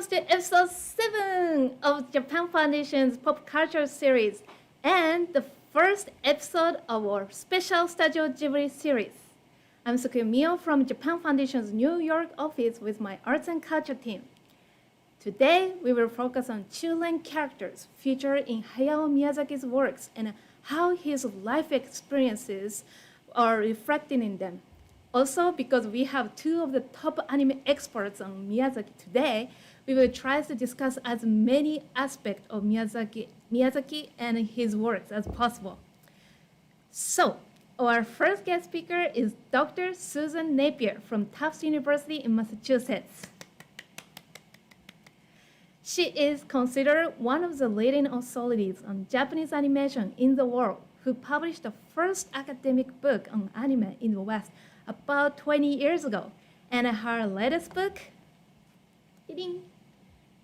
comes to episode 7 of Japan Foundation's pop culture series and the first episode of our special Studio Ghibli series. I'm Sukuyo Mio from Japan Foundation's New York office with my arts and culture team. Today, we will focus on children characters featured in Hayao Miyazaki's works and how his life experiences are reflected in them. Also, because we have two of the top anime experts on Miyazaki today, we will try to discuss as many aspects of Miyazaki and his works as possible. So, our first guest speaker is Dr. Susan Napier from Tufts University in Massachusetts. She is considered one of the leading authorities on Japanese animation in the world, who published the first academic book on anime in the West about 20 years ago. And her latest book,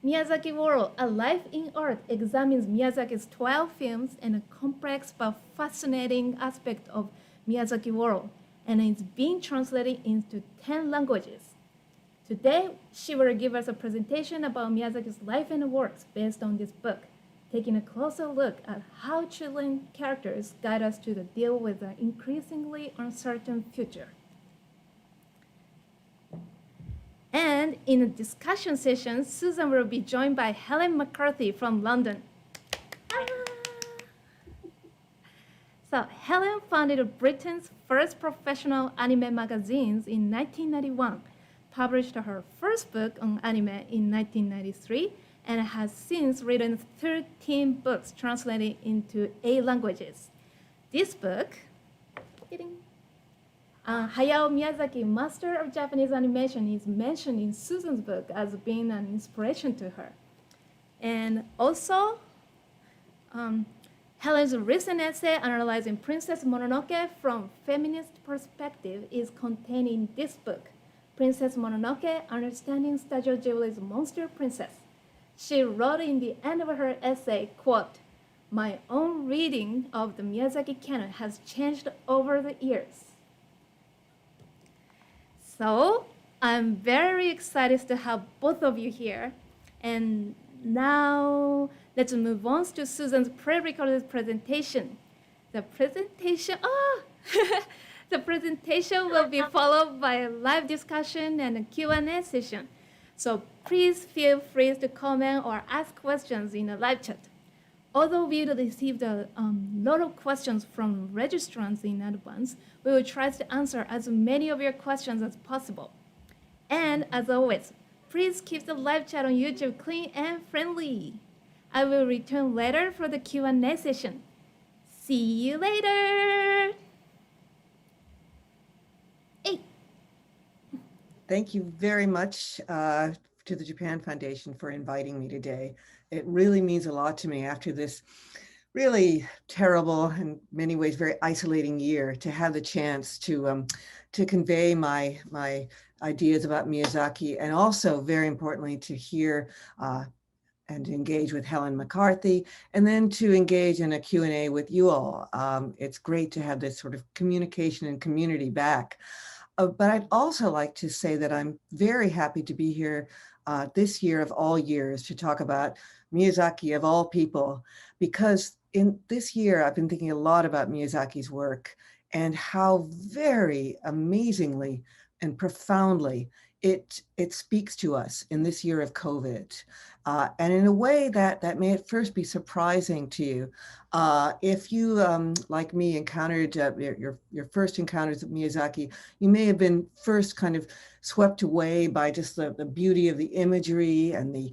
Miyazakiworld, A Life in Art, examines Miyazaki's 12 films and a complex but fascinating aspect of Miyazakiworld, and it's being translated into 10 languages. Today, she will give us a presentation about Miyazaki's life and works based on this book, taking a closer look at how children characters guide us to deal with an increasingly uncertain future. And in a discussion session, Susan will be joined by Helen McCarthy from London. So Helen founded Britain's first professional anime magazines in 1991, published her first book on anime in 1993, and has since written 13 books translated into 8 languages. This book, Hayao Miyazaki, master of Japanese animation, is mentioned in Susan's book as being an inspiration to her. And also, Helen's recent essay analyzing Princess Mononoke from feminist perspective is contained in this book, Princess Mononoke, Understanding Studio Ghibli's Monster Princess. She wrote in the end of her essay, quote, "My own reading of the Miyazaki canon has changed over the years." So I'm very excited to have both of you here. And now let's move on to Susan's pre-recorded presentation. The presentation will be followed by a live discussion and a Q&A session. So please feel free to comment or ask questions in the live chat. Although we received a lot of questions from registrants in advance, we will try to answer as many of your questions as possible. And as always, please keep the live chat on YouTube clean and friendly. I will return later for the Q&A session. See you later! Hey. Thank you very much to the Japan Foundation for inviting me today. It really means a lot to me after this really terrible, in many ways, very isolating year, to have the chance to convey my ideas about Miyazaki, and also, very importantly, to hear and engage with Helen McCarthy, and then to engage in a Q&A with you all. It's great to have this sort of communication and community back. But I'd also like to say that I'm very happy to be here this year of all years to talk about Miyazaki of all people, because in this year I've been thinking a lot about Miyazaki's work and how very amazingly and profoundly it speaks to us in this year of COVID. And in a way that may at first be surprising to you. If you, like me, encountered your first encounters with Miyazaki, you may have been first kind of swept away by just the beauty of the imagery and the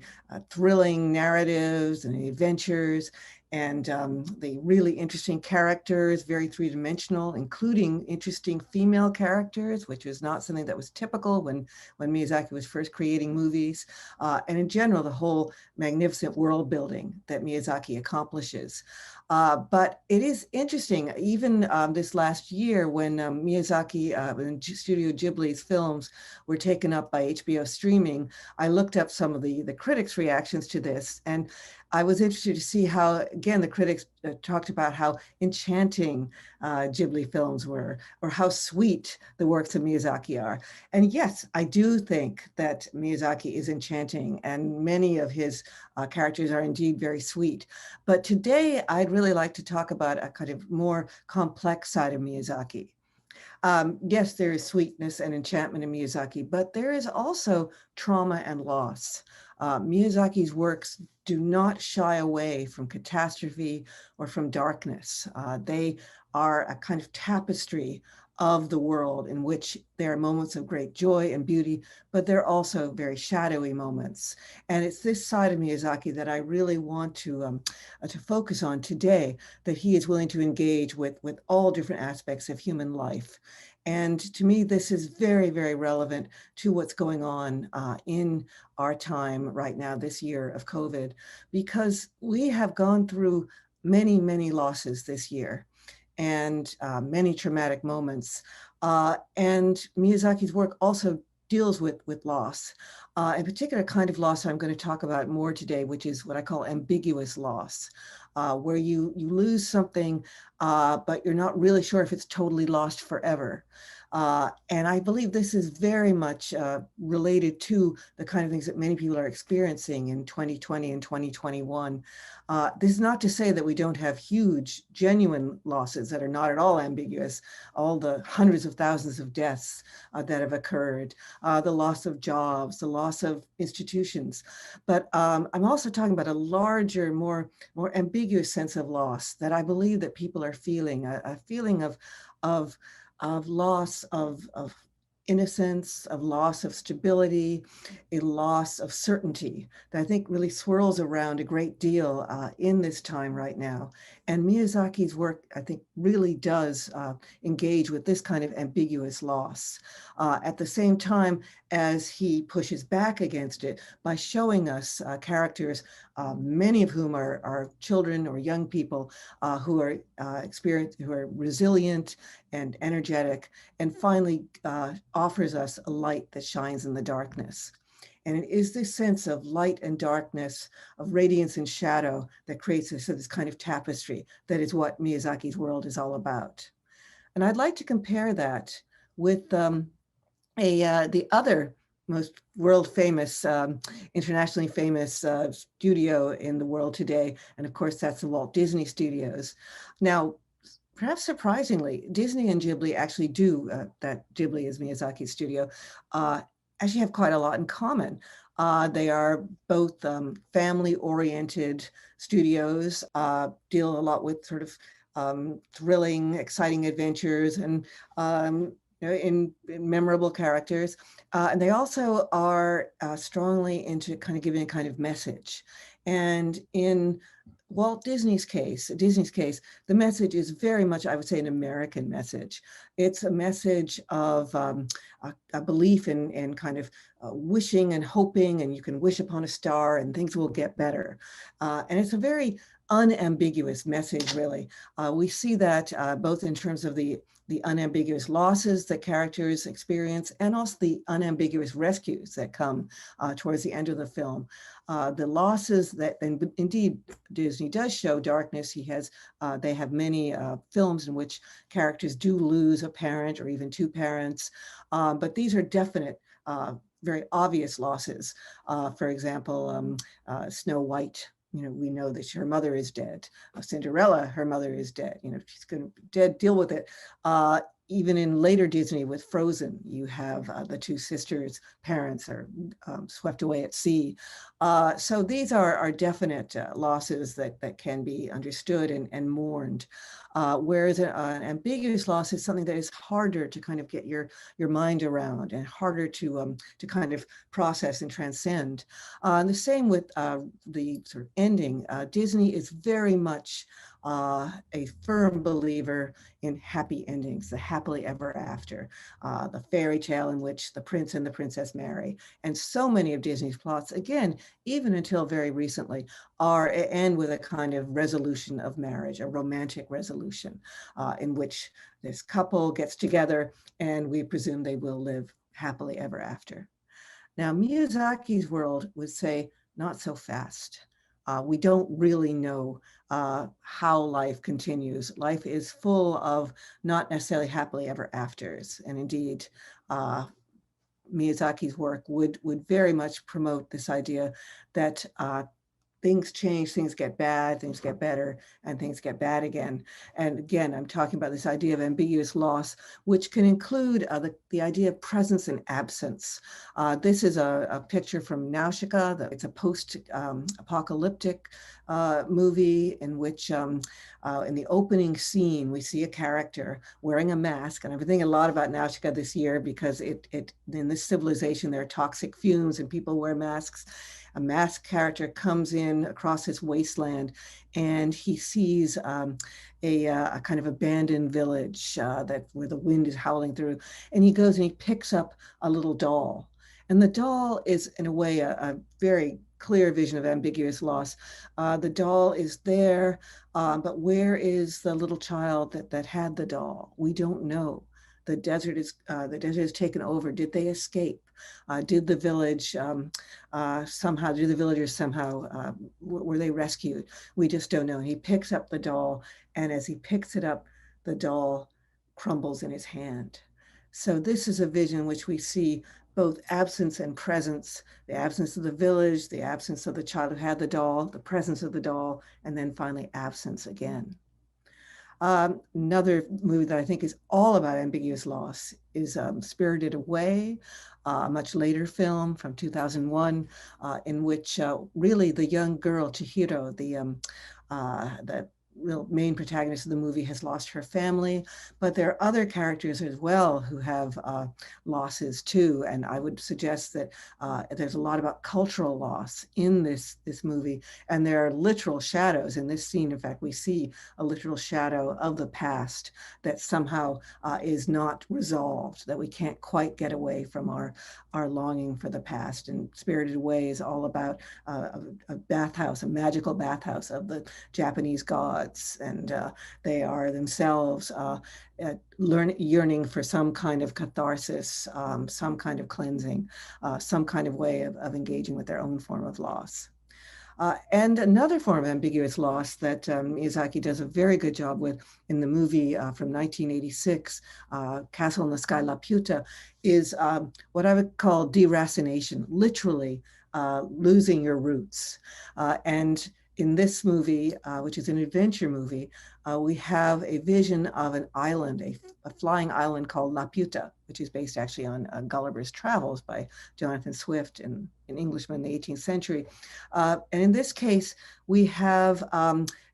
thrilling narratives and the adventures, and the really interesting characters, very three-dimensional, including interesting female characters, which was not something that was typical when Miyazaki was first creating movies, and in general, the whole magnificent world building that Miyazaki accomplishes. But it is interesting, even this last year when Miyazaki and Studio Ghibli's films were taken up by HBO streaming, I looked up some of the critics' reactions to this, and I was interested to see how, again, the critics talked about how enchanting Ghibli films were, or how sweet the works of Miyazaki are. And yes, I do think that Miyazaki is enchanting, and many of his characters are indeed very sweet. But today, I'd really like to talk about a kind of more complex side of Miyazaki. Yes, there is sweetness and enchantment in Miyazaki, but there is also trauma and loss. Miyazaki's works do not shy away from catastrophe or from darkness. They are a kind of tapestry of the world in which there are moments of great joy and beauty, but there are also very shadowy moments. And it's this side of Miyazaki that I really want to focus on today, that he is willing to engage with all different aspects of human life. And to me, this is very, very relevant to what's going on in our time right now, this year of COVID, because we have gone through many, many losses this year and many traumatic moments. And Miyazaki's work also deals with loss. In particular, kind of loss I'm going to talk about more today, which is what I call ambiguous loss, where you lose something, but you're not really sure if it's totally lost forever. And I believe this is very much related to the kind of things that many people are experiencing in 2020 and 2021. This is not to say that we don't have huge, genuine losses that are not at all ambiguous, all the hundreds of thousands of deaths that have occurred, the loss of jobs, the loss of institutions. But I'm also talking about a larger, more ambiguous sense of loss that I believe that people are feeling, a feeling of loss of innocence, of loss of stability, a loss of certainty that I think really swirls around a great deal in this time right now. And Miyazaki's work, I think, really does engage with this kind of ambiguous loss at the same time as he pushes back against it by showing us characters, many of whom are children or young people who are who are resilient and energetic, and finally offers us a light that shines in the darkness. And it is this sense of light and darkness, of radiance and shadow, that creates this kind of tapestry that is what Miyazaki's world is all about. And I'd like to compare that with the other most world famous, internationally famous studio in the world today. And of course, that's the Walt Disney Studios. Now, perhaps surprisingly, Disney and Ghibli actually do, that Ghibli is Miyazaki's studio, actually have quite a lot in common. They are both family-oriented studios, deal a lot with sort of thrilling, exciting adventures and in memorable characters. And they also are strongly into kind of giving a kind of message. And in Disney's case, the message is very much, I would say, an American message. It's a message of a belief in kind of wishing and hoping, and you can wish upon a star and things will get better. And it's a very unambiguous message, really. We see that both in terms of the unambiguous losses that characters experience and also the unambiguous rescues that come towards the end of the film. The losses that, and indeed Disney does show darkness. They have many films in which characters do lose a parent or even two parents, but these are definite, very obvious losses. For example, Snow White, we know that her mother is dead. Cinderella, her mother is dead. She's going to be dead, deal with it. Even in later Disney with Frozen, you have the two sisters' parents are swept away at sea. So these are definite losses that can be understood and mourned. Whereas an ambiguous loss is something that is harder to kind of get your mind around and harder to kind of process and transcend. And the same with the sort of ending. Disney is very much a firm believer in happy endings, the happily ever after, the fairy tale in which the prince and the princess marry. And so many of Disney's plots, again, even until very recently, end with a kind of resolution of marriage, a romantic resolution, in which this couple gets together and we presume they will live happily ever after. Now, Miyazaki's world would say, not so fast. We don't really know how life continues. Life is full of not necessarily happily ever afters. And indeed, Miyazaki's work would very much promote this idea that things change, things get bad, things get better, and things get bad again. And again, I'm talking about this idea of ambiguous loss, which can include the idea of presence and absence. This is a picture from Nausicaa. It's a post-apocalyptic movie in which in the opening scene, we see a character wearing a mask. And I've been thinking a lot about Nausicaa this year because in this civilization, there are toxic fumes and people wear masks. A masked character comes in across this wasteland and he sees a kind of abandoned village where the wind is howling through. And he goes and he picks up a little doll. And the doll is, in a way, a very clear vision of ambiguous loss. The doll is there, but where is the little child that had the doll? We don't know. The desert is taken over. Did they escape? Did the village villagers somehow, were they rescued? We just don't know. He picks up the doll, and as he picks it up, the doll crumbles in his hand. So this is a vision in which we see both absence and presence, the absence of the village, the absence of the child who had the doll, the presence of the doll, and then finally absence again. Another movie that I think is all about ambiguous loss is Spirited Away, a much later film from 2001, in which really the young girl, Chihiro, the real main protagonist of the movie, has lost her family, but there are other characters as well who have losses too. And I would suggest that there's a lot about cultural loss in this movie, and there are literal shadows in this scene. In fact, we see a literal shadow of the past that somehow is not resolved, that we can't quite get away from our longing for the past. And Spirited Away is all about a bathhouse, a magical bathhouse of the Japanese gods. And they are themselves yearning for some kind of catharsis, some kind of cleansing, some kind of way of engaging with their own form of loss. And another form of ambiguous loss that Miyazaki does a very good job with in the movie from 1986, Castle in the Sky, Laputa, is what I would call deracination, literally losing your roots. And in this movie, which is an adventure movie, we have a vision of an island, a flying island called Laputa, which is based actually on Gulliver's Travels by Jonathan Swift, an Englishman in the 18th century. And in this case, we have,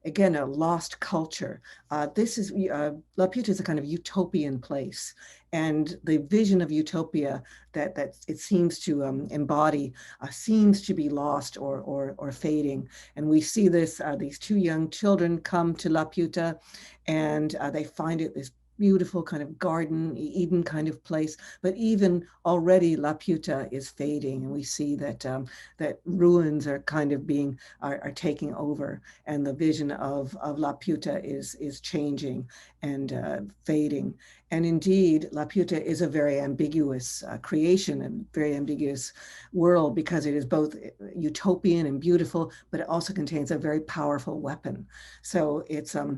again, a lost culture. Laputa is a kind of utopian place. And the vision of utopia that it seems to embody seems to be lost or fading. And we see this, these two young children come to Laputa, and they find it this beautiful kind of garden, Eden kind of place. But even already Laputa is fading, and we see that that ruins are kind of are taking over, and the vision of Laputa is changing and fading. And indeed, Laputa is a very ambiguous creation, and very ambiguous world, because it is both utopian and beautiful, but it also contains a very powerful weapon. So it's a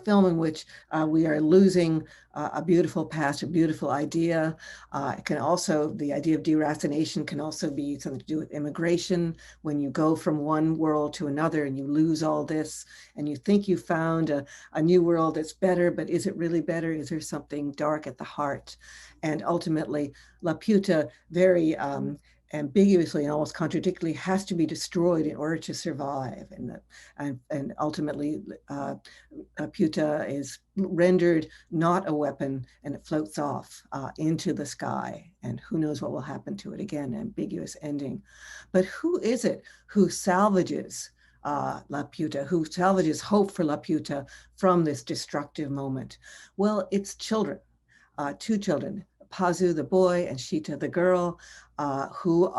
film in which we are losing a beautiful past, a beautiful idea. It can also, the idea of deracination can also be something to do with immigration. When you go from one world to another and you lose all this, and you think you found a new world that's better, but is it really better? Is there something dark at the heart? And ultimately, Laputa very ambiguously and almost contradictorily has to be destroyed in order to survive. And ultimately, Laputa is rendered not a weapon, and it floats off into the sky. And who knows what will happen to it? Again, ambiguous ending. But who is it who salvages Laputa, who salvages hope for Laputa from this destructive moment? Well, it's children, two children, Pazu, the boy, and Shita, the girl, who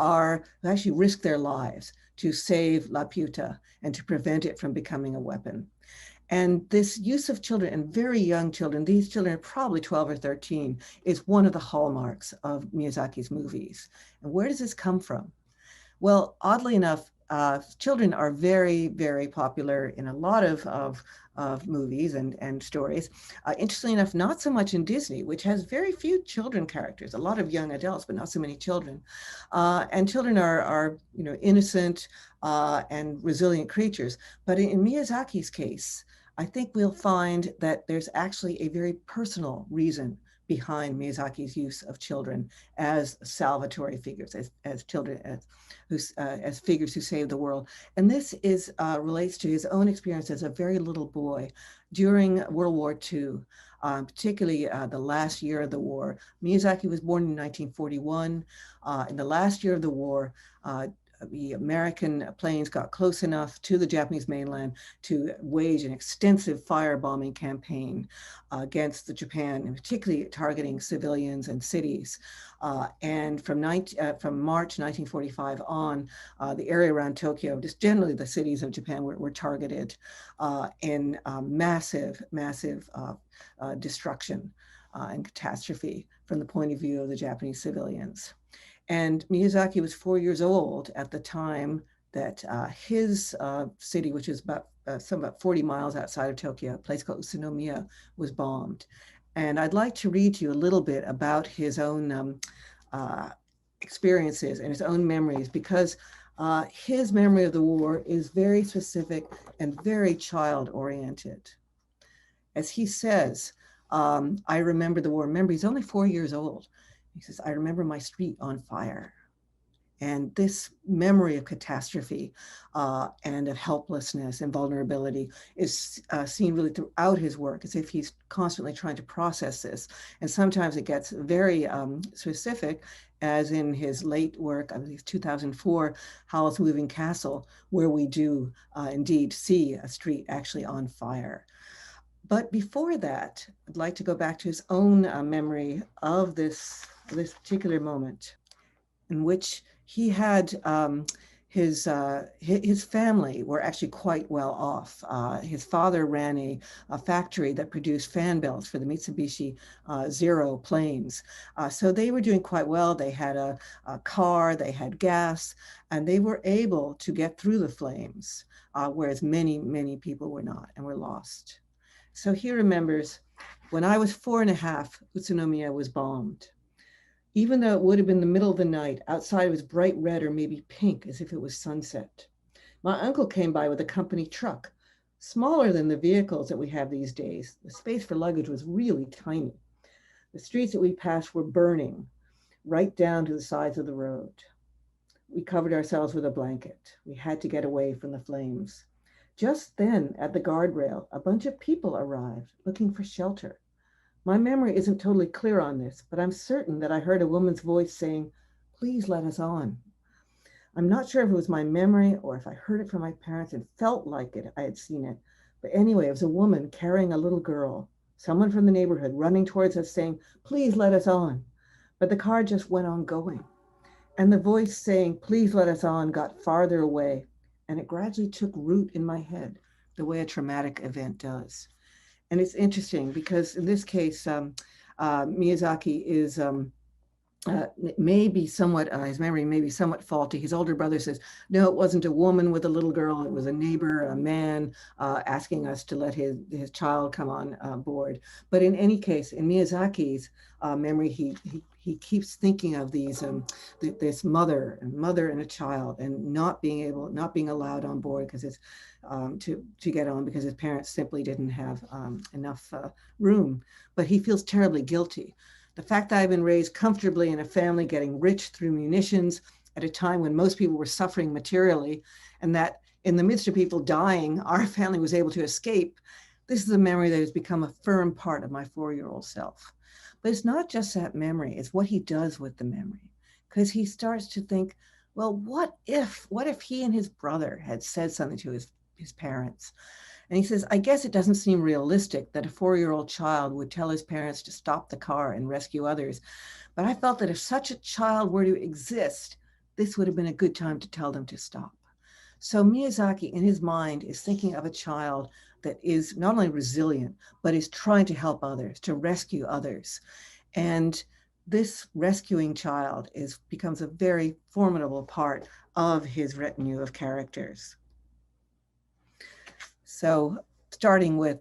actually risk their lives to save Laputa and to prevent it from becoming a weapon. And this use of children, and very young children, these children are probably 12 or 13, is one of the hallmarks of Miyazaki's movies. And where does this come from? Well, oddly enough, children are very, very popular in a lot of movies and stories. Interestingly enough, not so much in Disney, which has very few children characters, a lot of young adults, but not so many children. And children are innocent and resilient creatures. But in Miyazaki's case, I think we'll find that there's actually a very personal reason behind Miyazaki's use of children as salvatory figures, as children, as figures who save the world. And this relates to his own experience as a very little boy during World War II, particularly the last year of the war. Miyazaki was born in 1941. In the last year of the war, the American planes got close enough to the Japanese mainland to wage an extensive firebombing campaign against Japan, and particularly targeting civilians and cities. And from March 1945 on, the area around Tokyo, just generally the cities of Japan were targeted in massive destruction and catastrophe from the point of view of the Japanese civilians. And Miyazaki was 4 years old at the time that his city, which is about 40 miles outside of Tokyo, a place called Utsunomiya, was bombed. And I'd like to read to you a little bit about his own experiences and his own memories, because his memory of the war is very specific and very child-oriented. As he says, I remember the war. Remember, he's only 4 years old. He says, I remember my street on fire. And this memory of catastrophe and of helplessness and vulnerability is seen really throughout his work, as if he's constantly trying to process this. And sometimes it gets very specific, as in his late work, I believe 2004, Howl's Moving Castle, where we do indeed see a street actually on fire. But before that, I'd like to go back to his own memory of this particular moment, in which he had his family were actually quite well off. His father ran a factory that produced fan belts for the Mitsubishi Zero planes. So they were doing quite well. They had a car, they had gas, and they were able to get through the flames, whereas many people were not and were lost. So he remembers, when I was 4.5, Utsunomiya was bombed. Even though it would have been the middle of the night, outside it was bright red or maybe pink, as if it was sunset. My uncle came by with a company truck, smaller than the vehicles that we have these days. The space for luggage was really tiny. The streets that we passed were burning right down to the sides of the road. We covered ourselves with a blanket. We had to get away from the flames. Just then, at the guardrail, a bunch of people arrived looking for shelter. My memory isn't totally clear on this, but I'm certain that I heard a woman's voice saying, "Please let us on." I'm not sure if it was my memory or if I heard it from my parents and felt like I had seen it. But anyway, it was a woman carrying a little girl, someone from the neighborhood running towards us saying, "Please let us on." But the car just went on going. And the voice saying, "Please let us on," got farther away. And it gradually took root in my head, the way a traumatic event does. And it's interesting because in this case, Miyazaki is maybe somewhat, his memory may be somewhat faulty. His older brother says, no, it wasn't a woman with a little girl. It was a neighbor, a man, asking us to let his child come on board. But in any case, in Miyazaki's memory, he keeps thinking of this mother and a child, and not being allowed on board because it's to get on because his parents simply didn't have enough room. But he feels terribly guilty. The fact that I've been raised comfortably in a family getting rich through munitions at a time when most people were suffering materially, and that in the midst of people dying, our family was able to escape. This is a memory that has become a firm part of my 4-year-old self. But it's not just that memory, it's what he does with the memory. Because he starts to think, well, what if he and his brother had said something to his his parents. And he says, I guess it doesn't seem realistic that a 4-year-old child would tell his parents to stop the car and rescue others. But I felt that if such a child were to exist, this would have been a good time to tell them to stop. So Miyazaki, in his mind, is thinking of a child that is not only resilient, but is trying to help others, to rescue others. And this rescuing child becomes a very formidable part of his retinue of characters. So starting with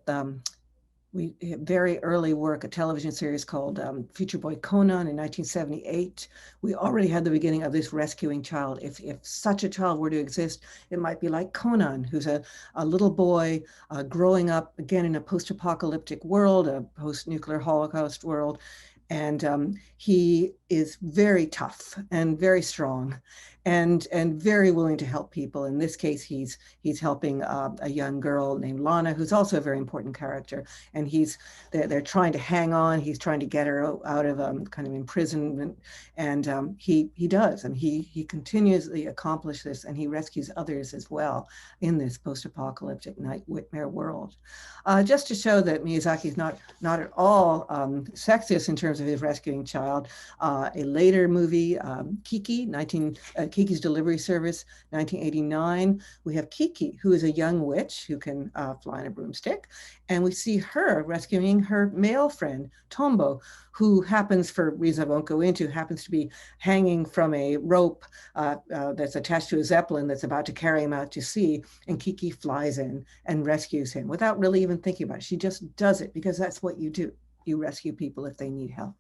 we very early work, a television series called Future Boy Conan in 1978. We already had the beginning of this rescuing child. If such a child were to exist, it might be like Conan, who's a little boy growing up again in a post-apocalyptic world, a post-nuclear Holocaust world. And he is very tough and very strong and very willing to help people. In this case, he's helping a young girl named Lana, who's also a very important character. And they're trying to hang on. He's trying to get her out of kind of imprisonment. And he does. And he continuously accomplishes this, and he rescues others as well in this post-apocalyptic nightmare world. Just to show that Miyazaki is not at all sexist in terms of his rescuing child, a later movie, Kiki's Delivery Service, 1989. We have Kiki, who is a young witch who can fly on a broomstick. And we see her rescuing her male friend, Tombo, who happens, for reasons I won't go into, happens to be hanging from a rope that's attached to a zeppelin that's about to carry him out to sea. And Kiki flies in and rescues him without really even thinking about it. She just does it because that's what you do. You rescue people if they need help.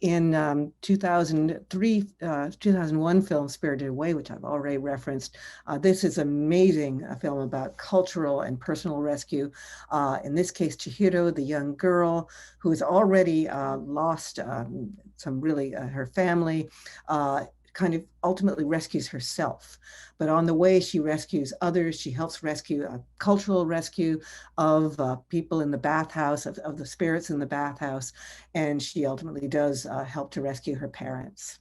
In 2001 film Spirited Away, which I've already referenced, this is an amazing film about cultural and personal rescue. In this case, Chihiro, the young girl who has already lost her family, kind of ultimately rescues herself. But on the way, she rescues others. She helps rescue a cultural rescue of people in the bathhouse, of the spirits in the bathhouse. And she ultimately does help to rescue her parents.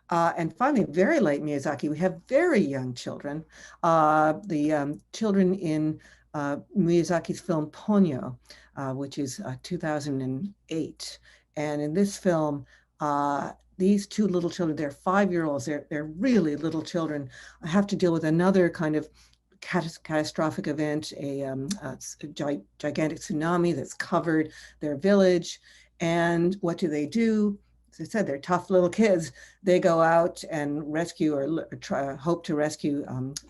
And finally, very late Miyazaki, we have very young children. The children in Miyazaki's film Ponyo, which is 2008. And in this film, these two little children, they're 5-year-olds, they're really little children, have to deal with another kind of catastrophic event, a gigantic tsunami that's covered their village. And what do? As I said, they're tough little kids. They go out and rescue or hope to rescue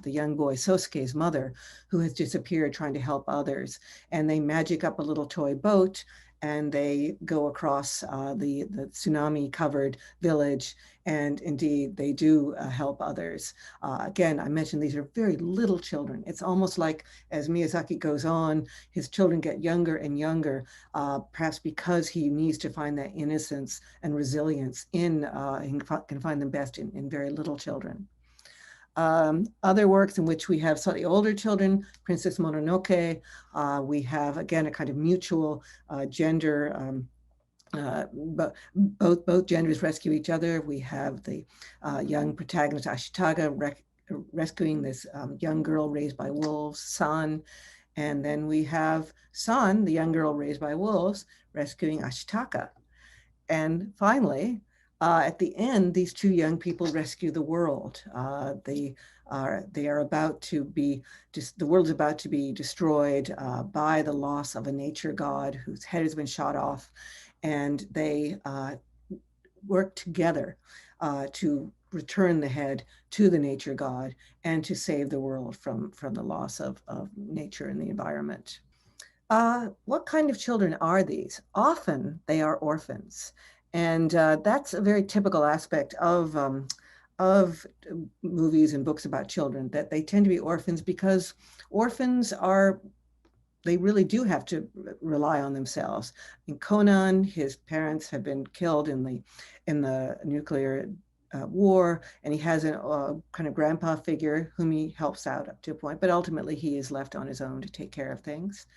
the young boy Sosuke's mother, who has disappeared, trying to help others. And they magic up a little toy boat, and they go across the tsunami-covered village, and indeed they do help others. Again, I mentioned these are very little children. It's almost like as Miyazaki goes on, his children get younger and younger, perhaps because he needs to find that innocence and resilience he can find them best in very little children. Other works in which we have slightly older children, Princess Mononoke. We have, again, a kind of mutual gender, but both genders rescue each other. We have the young protagonist Ashitaka rescuing this young girl raised by wolves, San. And then we have San, the young girl raised by wolves, rescuing Ashitaka. And finally, at the end, these two young people rescue the world. The world's about to be destroyed by the loss of a nature god whose head has been shot off, and they work together to return the head to the nature god and to save the world from the loss of nature and the environment. What kind of children are these? Often they are orphans. And that's a very typical aspect of movies and books about children, that they tend to be orphans because orphans they really do have to rely on themselves. In Conan, his parents have been killed in the nuclear war, and he has a kind of grandpa figure whom he helps out up to a point, but ultimately he is left on his own to take care of things.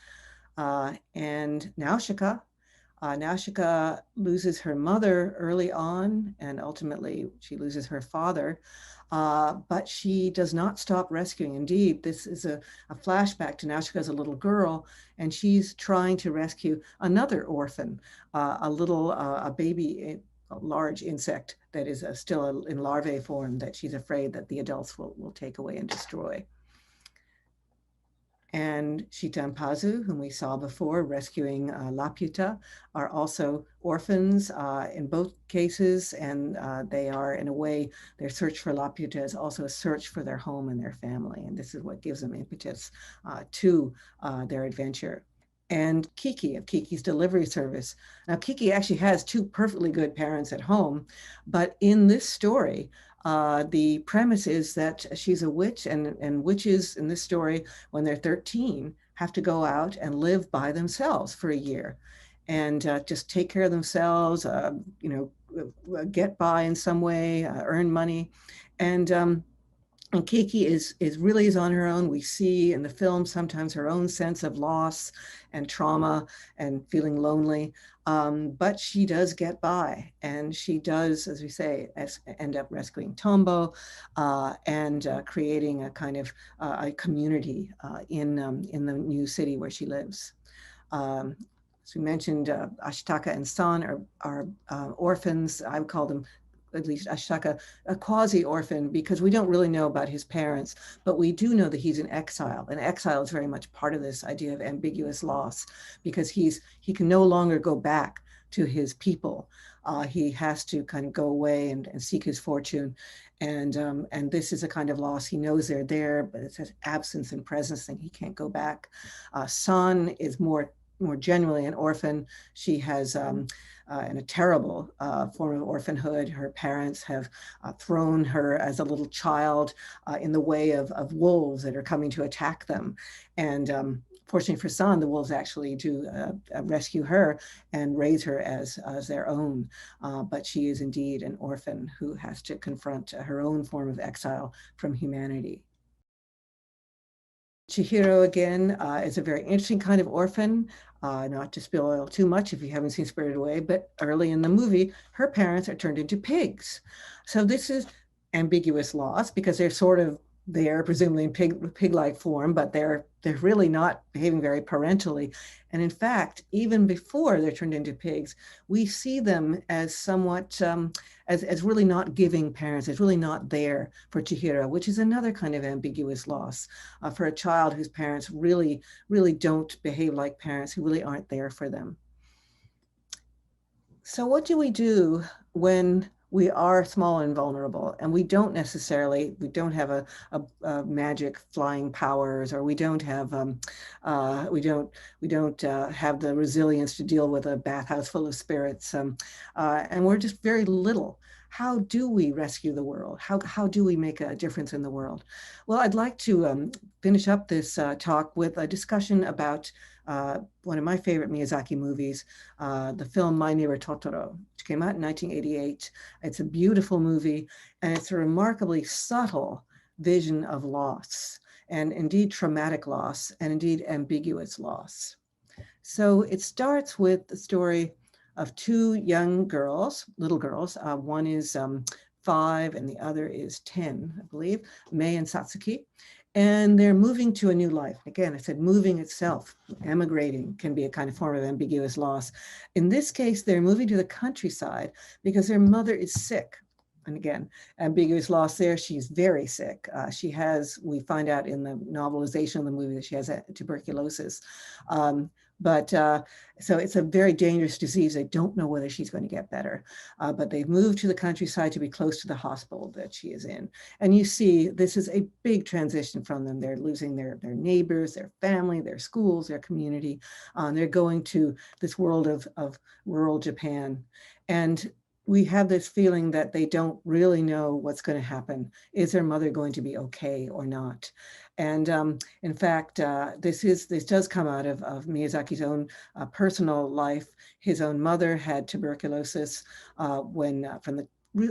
And Nausicaa loses her mother early on, and ultimately she loses her father. but she does not stop rescuing. Indeed, this is a flashback to Ashitaka as a little girl, and she's trying to rescue another orphan, a baby, a large insect that is still in larvae form that she's afraid that the adults will take away and destroy. And Shita and Pazu, whom we saw before, rescuing Laputa, are also orphans in both cases. And they are, in a way, their search for Laputa is also a search for their home and their family. And this is what gives them impetus to their adventure. And Kiki, of Kiki's delivery service. Now, Kiki actually has two perfectly good parents at home, but in this story, the premise is that she's a witch, and witches in this story, when they're 13, have to go out and live by themselves for a year and just take care of themselves, get by in some way, earn money. And Kiki is really on her own. We see in the film sometimes her own sense of loss and trauma and feeling lonely, but she does get by, and she does, as we say, end up rescuing Tombo and creating a kind of a community in the new city where she lives. As we mentioned, Ashitaka and San are orphans. I would call them, at least Ashitaka, a quasi-orphan, because we don't really know about his parents, but we do know that he's in exile. And exile is very much part of this idea of ambiguous loss, because he can no longer go back to his people. He has to kind of go away and seek his fortune. And this is a kind of loss. He knows they're there, but it's an absence and presence thing. He can't go back. San is more generally an orphan. She has in a terrible form of orphanhood. Her parents have thrown her as a little child in the way of wolves that are coming to attack them. And fortunately for San, the wolves actually do rescue her and raise her as their own. But she is indeed an orphan who has to confront her own form of exile from humanity. Chihiro, again, is a very interesting kind of orphan. Not to spoil too much if you haven't seen Spirited Away, but early in the movie, her parents are turned into pigs. So this is ambiguous loss, because they're sort of there, presumably in pig-like form, but they're really not behaving very parentally. And in fact, even before they're turned into pigs, we see them as somewhat, as really not giving parents, as really not there for Chihiro, which is another kind of ambiguous loss for a child whose parents really don't behave like parents, who really aren't there for them. So what do we do when we are small and vulnerable, and we don't have a magic flying powers, or we don't have have the resilience to deal with a bathhouse full of spirits, and we're just very little? How do we rescue the world? How do we make a difference in the world? Well, I'd like to finish up this talk with a discussion about one of my favorite Miyazaki movies, the film My Neighbor Totoro, which came out in 1988. It's a beautiful movie, and it's a remarkably subtle vision of loss, and indeed traumatic loss, and indeed ambiguous loss. So it starts with the story of two young girls, little girls. One is 5 and the other is 10, I believe, Mei and Satsuki. And they're moving to a new life. Again, I said moving itself, emigrating, can be a kind of form of ambiguous loss. In this case, they're moving to the countryside because their mother is sick. And again, ambiguous loss there. She's very sick. We find out in the novelization of the movie that she has tuberculosis. So it's a very dangerous disease. They don't know whether she's going to get better, but they've moved to the countryside to be close to the hospital that she is in. And you see, this is a big transition from them. They're losing their neighbors, their family, their schools, their community. They're going to this world of rural Japan. And we have this feeling that they don't really know what's going to happen. Is their mother going to be okay or not? And in fact, this does come out of Miyazaki's own personal life. His own mother had tuberculosis from the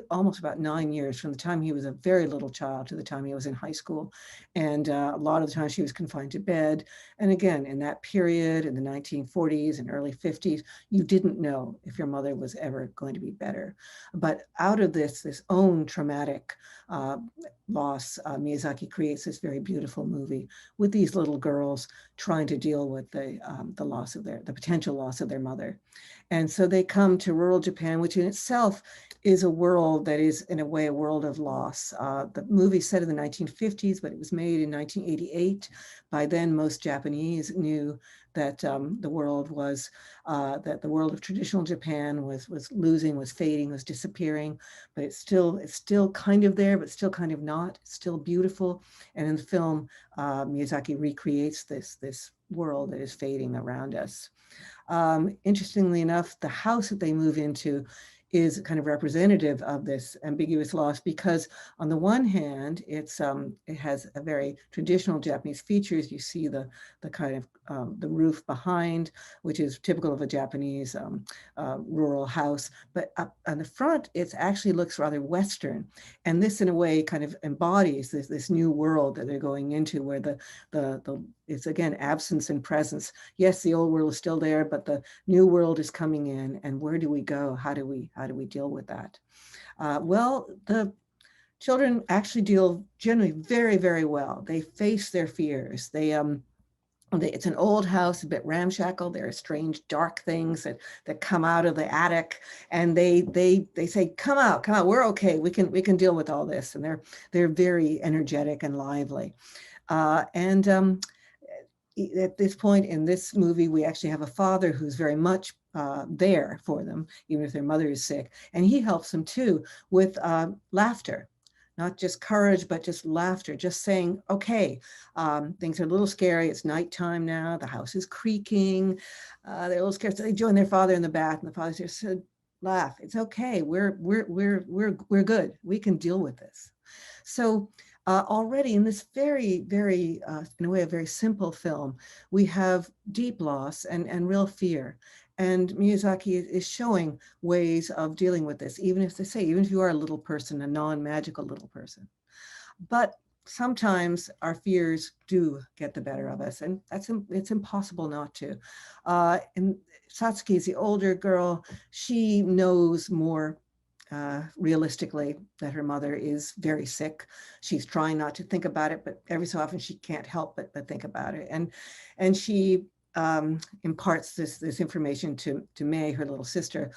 almost about 9 years from the time he was a very little child to the time he was in high school. And a lot of the time she was confined to bed. And again, in that period, in the 1940s and early 50s, you didn't know if your mother was ever going to be better. But out of this own traumatic loss, Miyazaki creates this very beautiful movie with these little girls trying to deal with the loss of the potential loss of their mother. And so they come to rural Japan, which in itself is a world that is, in a way, a world of loss. The movie set in the 1950s, but it was made in 1988. By then, most Japanese knew that the world of traditional Japan was losing, was fading, was disappearing. But it's still kind of there, but still kind of not. It's still beautiful. And in the film, Miyazaki recreates this world that is fading around us. Interestingly enough, the house that they move into is kind of representative of this ambiguous loss, because on the one hand, it has a very traditional Japanese features. You see the kind of the roof behind, which is typical of a Japanese rural house. But up on the front, it actually looks rather Western. And this, in a way, kind of embodies this new world that they're going into, where it's again absence and presence. Yes, the old world is still there, but the new world is coming in. And where do we go? How do we deal with that? Well, the children actually deal generally very, very well. They face their fears. It's an old house, a bit ramshackle. There are strange, dark things that come out of the attic, and they say, "Come out! We're okay. We can deal with all this." And they're very energetic and lively. At this point in this movie, we actually have a father who's very much there for them, even if their mother is sick, and he helps them too with laughter. Not just courage, but just laughter, just saying, okay, things are a little scary. It's nighttime now. The house is creaking. They're a little scared. So they join their father in the bath, and the father just said, laugh. It's okay. We're good. We can deal with this. So already in this very, very, in a way, a very simple film, we have deep loss and real fear. And Miyazaki is showing ways of dealing with this, even if you are a little person, a non-magical little person. But sometimes our fears do get the better of us, and it's impossible not to. And Satsuki is the older girl. She knows more realistically that her mother is very sick. She's trying not to think about it, but every so often she can't help but think about it. And she imparts this information to May, her little sister,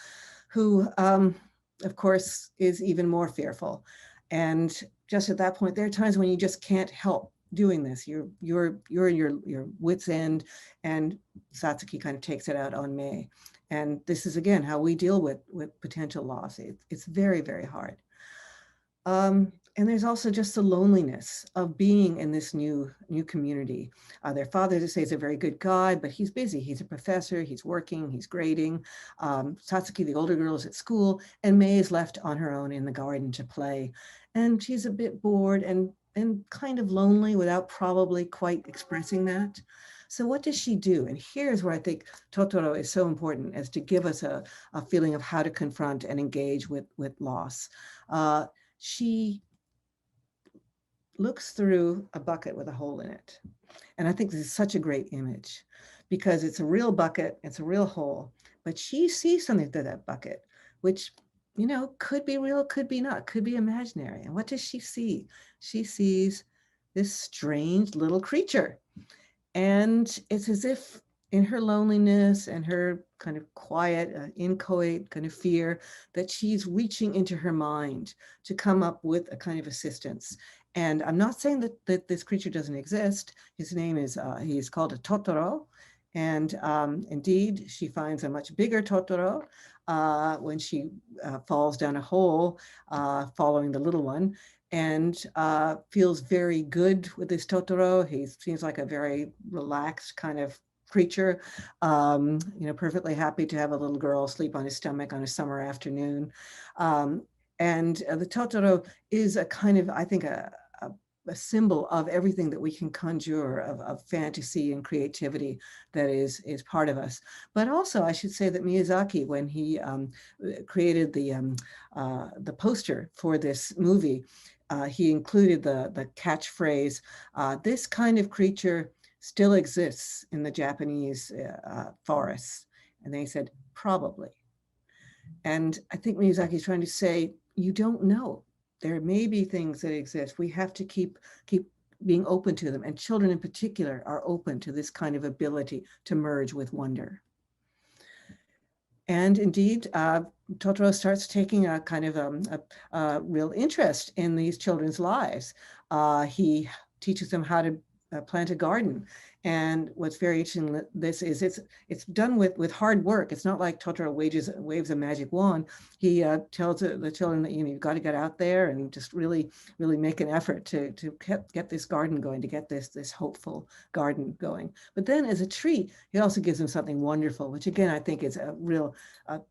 who, of course, is even more fearful. And just at that point, there are times when you just can't help doing this. You're in your wit's end, and Satsuki kind of takes it out on May. And this is, again, how we deal with potential loss. It's very, very hard. And there's also just the loneliness of being in this new community. Their father, they say, is a very good guy, but he's busy. He's a professor, he's working, he's grading. Satsuki, the older girl, is at school, and May is left on her own in the garden to play. And she's a bit bored and kind of lonely without probably quite expressing that. So what does she do? And here's where I think Totoro is so important, as to give us a feeling of how to confront and engage with loss. She looks through a bucket with a hole in it. And I think this is such a great image, because it's a real bucket, it's a real hole, but she sees something through that bucket, which, could be real, could be not, could be imaginary. And what does she see? She sees this strange little creature. And it's as if in her loneliness and her kind of quiet, inchoate kind of fear, that she's reaching into her mind to come up with a kind of assistance. And I'm not saying that this creature doesn't exist. His name is, he's called a Totoro. And indeed, she finds a much bigger Totoro when she falls down a hole following the little one, and feels very good with this Totoro. He seems like a very relaxed kind of creature, perfectly happy to have a little girl sleep on his stomach on a summer afternoon. And the Totoro is a kind of, I think, a symbol of everything that we can conjure of fantasy and creativity that is part of us. But also, I should say that Miyazaki, when he created the poster for this movie, he included the catchphrase, "This kind of creature still exists in the Japanese forests." And they said, "Probably." And I think Miyazaki is trying to say, you don't know. There may be things that exist. We have to keep being open to them. And children in particular are open to this kind of ability to merge with wonder. And indeed, Totoro starts taking a kind of a real interest in these children's lives. He teaches them how to plant a garden. And what's very interesting, this is it's done with hard work. It's not like Totoro waves a magic wand. He tells the children that you've got to get out there and just really make an effort to get this garden going, to get this hopeful garden going. But then as a treat, he also gives them something wonderful, which again I think is a real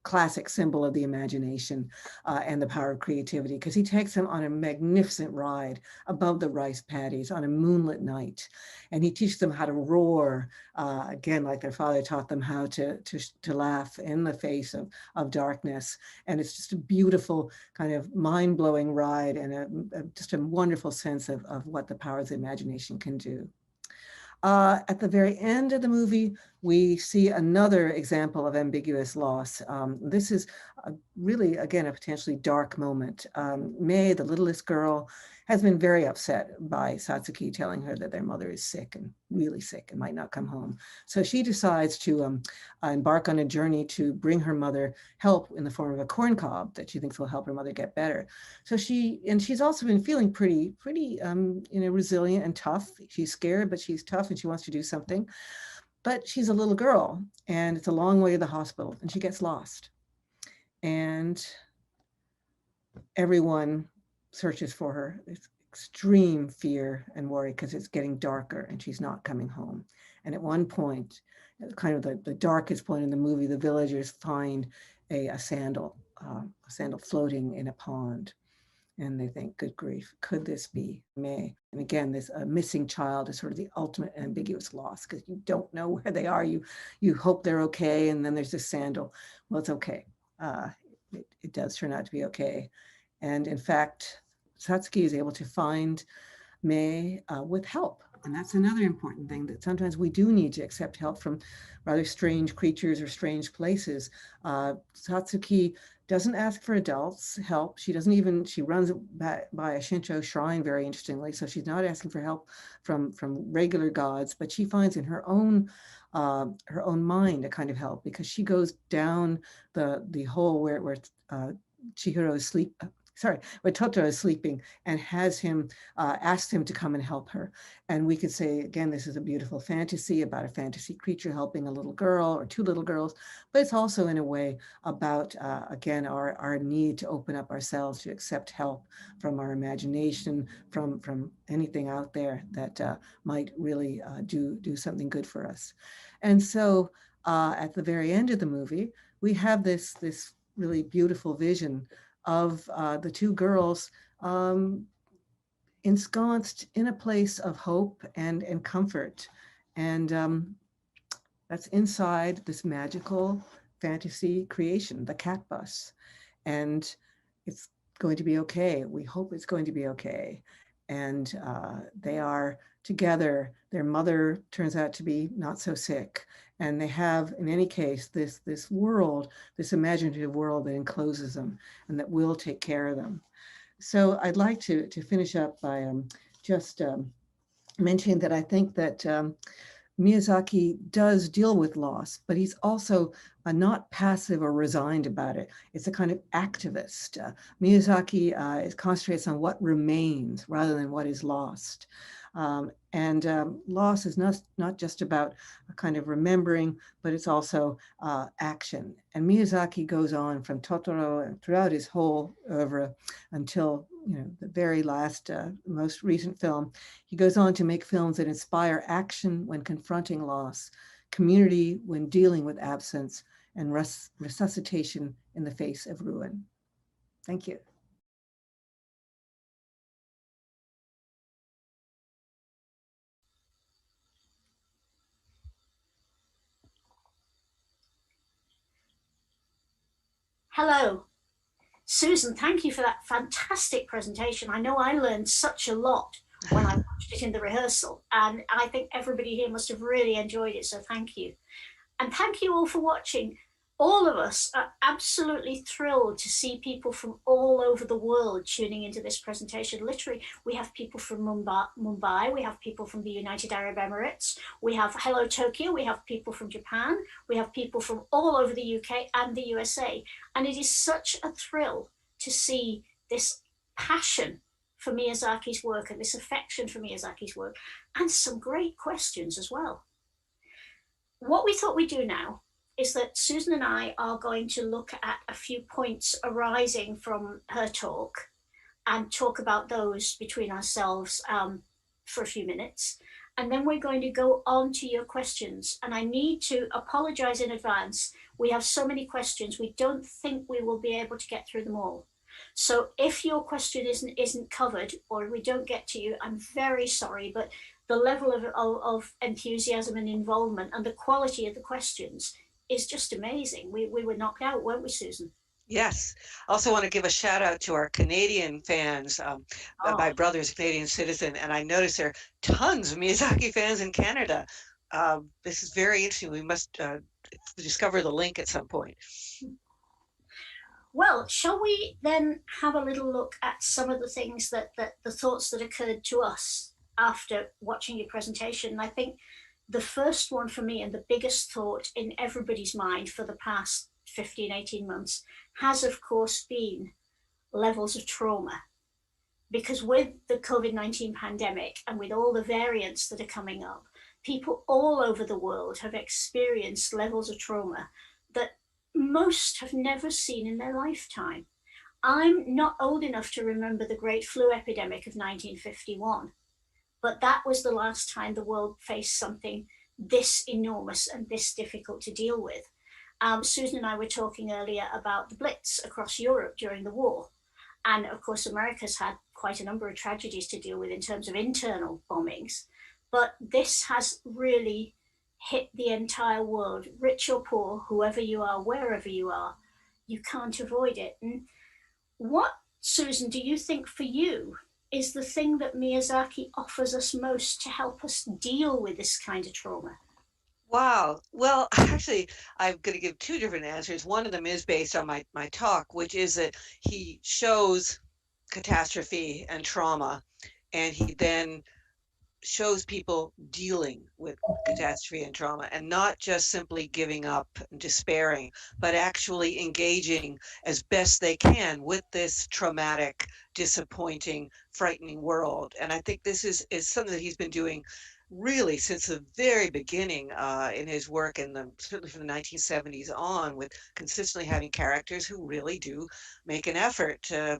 classic symbol of the imagination and the power of creativity, because he takes them on a magnificent ride above the rice paddies on a moonlit night. And he teaches them how to roar, again, like their father taught them how to laugh in the face of darkness. And it's just a beautiful kind of mind-blowing ride, and just a wonderful sense of what the power of the imagination can do. At the very end of the movie, we see another example of ambiguous loss. This is really, again, a potentially dark moment. Mei, the littlest girl, has been very upset by Satsuki telling her that their mother is sick, and really sick, and might not come home. So she decides to embark on a journey to bring her mother help in the form of a corn cob that she thinks will help her mother get better. So she's also been feeling pretty resilient and tough. She's scared, but she's tough, and she wants to do something. But she's a little girl, and it's a long way to the hospital, and she gets lost. And everyone searches for her. It's extreme fear and worry because it's getting darker and she's not coming home. And at one point, kind of the darkest point in the movie, the villagers find a sandal floating in a pond. And they think, good grief, could this be Mei? And again, this missing child is sort of the ultimate ambiguous loss, because you don't know where they are. You hope they're okay, and then there's this sandal. Well, it's okay. It does turn out to be okay. And in fact, Satsuki is able to find Mei with help. And that's another important thing, that sometimes we do need to accept help from rather strange creatures or strange places. Satsuki doesn't ask for adults' help. She runs by a Shinto shrine, very interestingly. So she's not asking for help from regular gods, but she finds in her own mind a kind of help, because she goes down the hole where Chihiro is where Totoro is sleeping, and has him asked him to come and help her. And we could say, again, this is a beautiful fantasy about a fantasy creature helping a little girl or two little girls, but it's also in a way about, again, our need to open up ourselves to accept help from our imagination, from anything out there that might really do something good for us. And so at the very end of the movie, we have this really beautiful vision of the two girls ensconced in a place of hope and comfort. And that's inside this magical fantasy creation, the cat bus. And it's going to be okay. We hope it's going to be okay. And they are together. Their mother turns out to be not so sick. And they have, in any case, this world, this imaginative world that encloses them and that will take care of them. So I'd like to finish up by just mentioning that I think that Miyazaki does deal with loss, but he's also not passive or resigned about it. It's a kind of activist. Miyazaki concentrates on what remains rather than what is lost. And loss is not just about a kind of remembering, but it's also action. And Miyazaki goes on from Totoro and throughout his whole oeuvre until the very last, most recent film. He goes on to make films that inspire action when confronting loss, community when dealing with absence, and resuscitation in the face of ruin. Thank you. Hello. Susan, thank you for that fantastic presentation. I know I learned such a lot when I watched it in the rehearsal, and I think everybody here must have really enjoyed it, so thank you. And thank you all for watching. All of us are absolutely thrilled to see people from all over the world tuning into this presentation. Literally, we have people from Mumbai, we have people from the United Arab Emirates, we have Hello Tokyo, we have people from Japan, we have people from all over the UK and the USA. And it is such a thrill to see this passion for Miyazaki's work and this affection for Miyazaki's work, and some great questions as well. What we thought we'd do now is that Susan and I are going to look at a few points arising from her talk and talk about those between ourselves for a few minutes. And then we're going to go on to your questions. And I need to apologize in advance. We have so many questions. We don't think we will be able to get through them all. So if your question isn't covered or we don't get to you, I'm very sorry, but the level of enthusiasm and involvement and the quality of the questions is just amazing. We were knocked out, weren't we, Susan? Yes. Also want to give a shout out to our Canadian fans. My brother's a Canadian citizen, and I noticed there are tons of Miyazaki fans in Canada. This is very interesting. We must discover the link at some point. Well, shall we then have a little look at some of the things that the thoughts that occurred to us after watching your presentation? I think the first one for me and the biggest thought in everybody's mind for the past 15, 18 months has, of course, been levels of trauma. Because with the COVID-19 pandemic and with all the variants that are coming up, people all over the world have experienced levels of trauma that most have never seen in their lifetime. I'm not old enough to remember the Great Flu epidemic of 1951. But that was the last time the world faced something this enormous and this difficult to deal with. Susan and I were talking earlier about the Blitz across Europe during the war. And of course, America's had quite a number of tragedies to deal with in terms of internal bombings. But this has really hit the entire world, rich or poor, whoever you are, wherever you are, you can't avoid it. And what, Susan, do you think for you is the thing that Miyazaki offers us most to help us deal with this kind of trauma? Wow. Well, actually, I'm going to give two different answers. One of them is based on my talk, which is that he shows catastrophe and trauma, and he then shows people dealing with catastrophe and trauma, and not just simply giving up and despairing, but actually engaging as best they can with this traumatic, disappointing, frightening world. And I think this is something that he's been doing really since the very beginning in his work, certainly from the 1970s on, with consistently having characters who really do make an effort to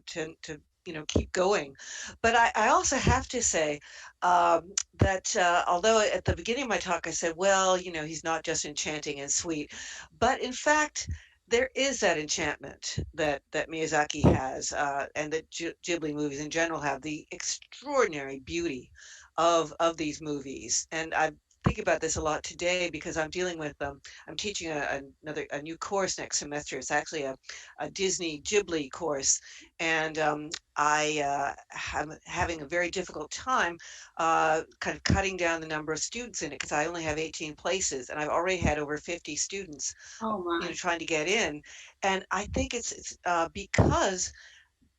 keep going. But I also have to say that although at the beginning of my talk I said, well, he's not just enchanting and sweet, but in fact, there is that enchantment that Miyazaki has, and that Ghibli movies in general have, the extraordinary beauty of these movies. And I think about this a lot today because I'm dealing with I'm teaching a new course next semester. It's actually a Disney Ghibli course, and I am having a very difficult time kind of cutting down the number of students in it, because I only have 18 places, and I've already had over 50 students trying to get in. And I think it's because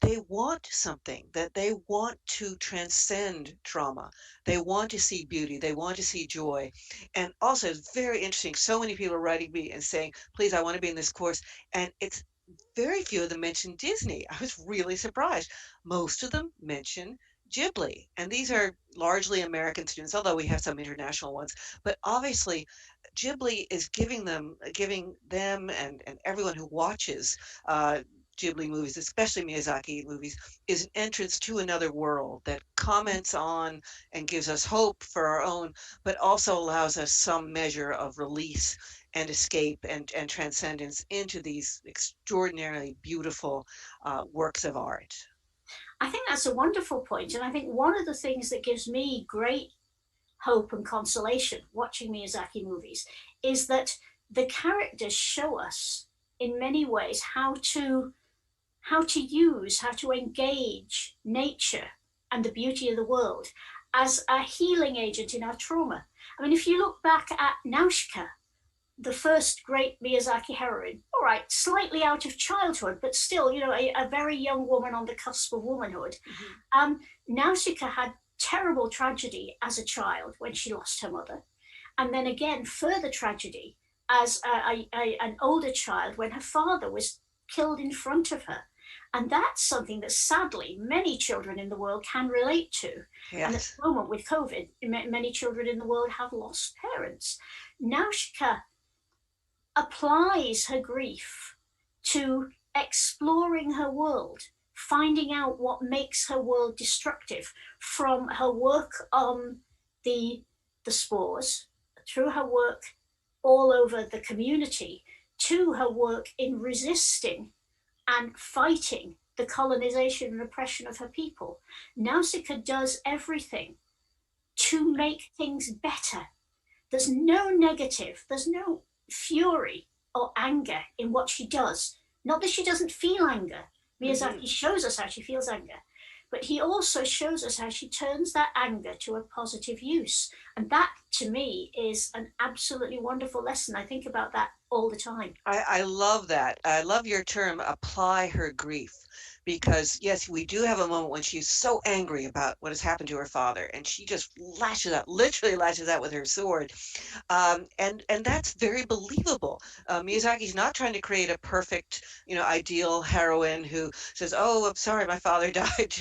they want something, that they want to transcend trauma. They want to see beauty. They want to see joy. And also, it's very interesting. So many people are writing me and saying, please, I want to be in this course. And it's very few of them mention Disney. I was really surprised. Most of them mention Ghibli. And these are largely American students, although we have some international ones. But obviously, Ghibli is giving them and everyone who watches Ghibli movies, especially Miyazaki movies, is an entrance to another world that comments on and gives us hope for our own, but also allows us some measure of release and escape and transcendence into these extraordinarily beautiful works of art. I think that's a wonderful point. And I think one of the things that gives me great hope and consolation watching Miyazaki movies is that the characters show us in many ways how to engage nature and the beauty of the world as a healing agent in our trauma. I mean, if you look back at Nausicaa, the first great Miyazaki heroine, all right, slightly out of childhood, but still, you know, a very young woman on the cusp of womanhood. Nausicaa had terrible tragedy as a child when she lost her mother. And then again, further tragedy as an older child when her father was killed in front of her. And that's something that sadly many children in the world can relate to. Yes. And at the moment with COVID, many children in the world have lost parents. Nausicaa applies her grief to exploring her world, finding out what makes her world destructive, from her work on the spores, through her work all over the community, to her work in resisting and fighting the colonization and oppression of her people. Nausicaa does everything to make things better. There's no negative, there's no fury or anger in what she does. Not that she doesn't feel anger. Miyazaki shows us how she feels anger, but he also shows us how she turns that anger to a positive use. And that, to me, is an absolutely wonderful lesson. I think about that all the time. I love that. I love your term, apply her grief. Because yes, we do have a moment when she's so angry about what has happened to her father, and she just lashes out, literally lashes out with her sword, and that's very believable. Miyazaki's not trying to create a perfect, ideal heroine who says, "Oh, I'm sorry, my father died,"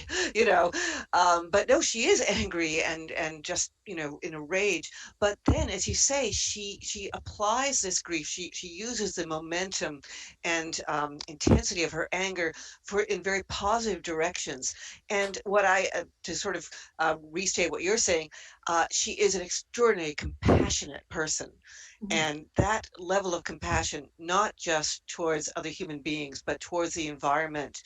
but no, she is angry and just in a rage. But then, as you say, she applies this grief. She uses the momentum and intensity of her anger in very positive directions. And what to sort of restate what you're saying, she is an extraordinarily compassionate person. And that level of compassion, not just towards other human beings, but towards the environment,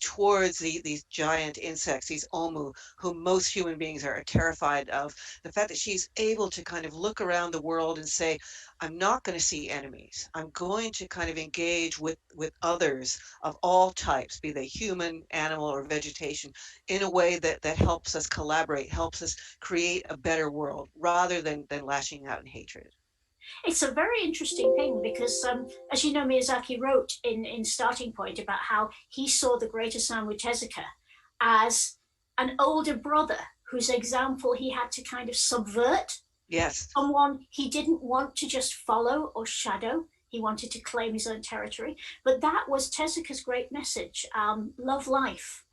towards these giant insects, these omu, whom most human beings are terrified of, the fact that she's able to kind of look around the world and say, I'm not going to see enemies. I'm going to kind of engage with others of all types, be they human, animal, or vegetation, in a way that helps us collaborate, helps us create a better world, rather than lashing out in hatred. It's a very interesting thing because, as you know, Miyazaki wrote in Starting Point about how he saw the Great Osamu Tezuka as an older brother whose example he had to kind of subvert. Yes. Someone he didn't want to just follow or shadow. He wanted to claim his own territory. But that was Tezuka's great message. Love life.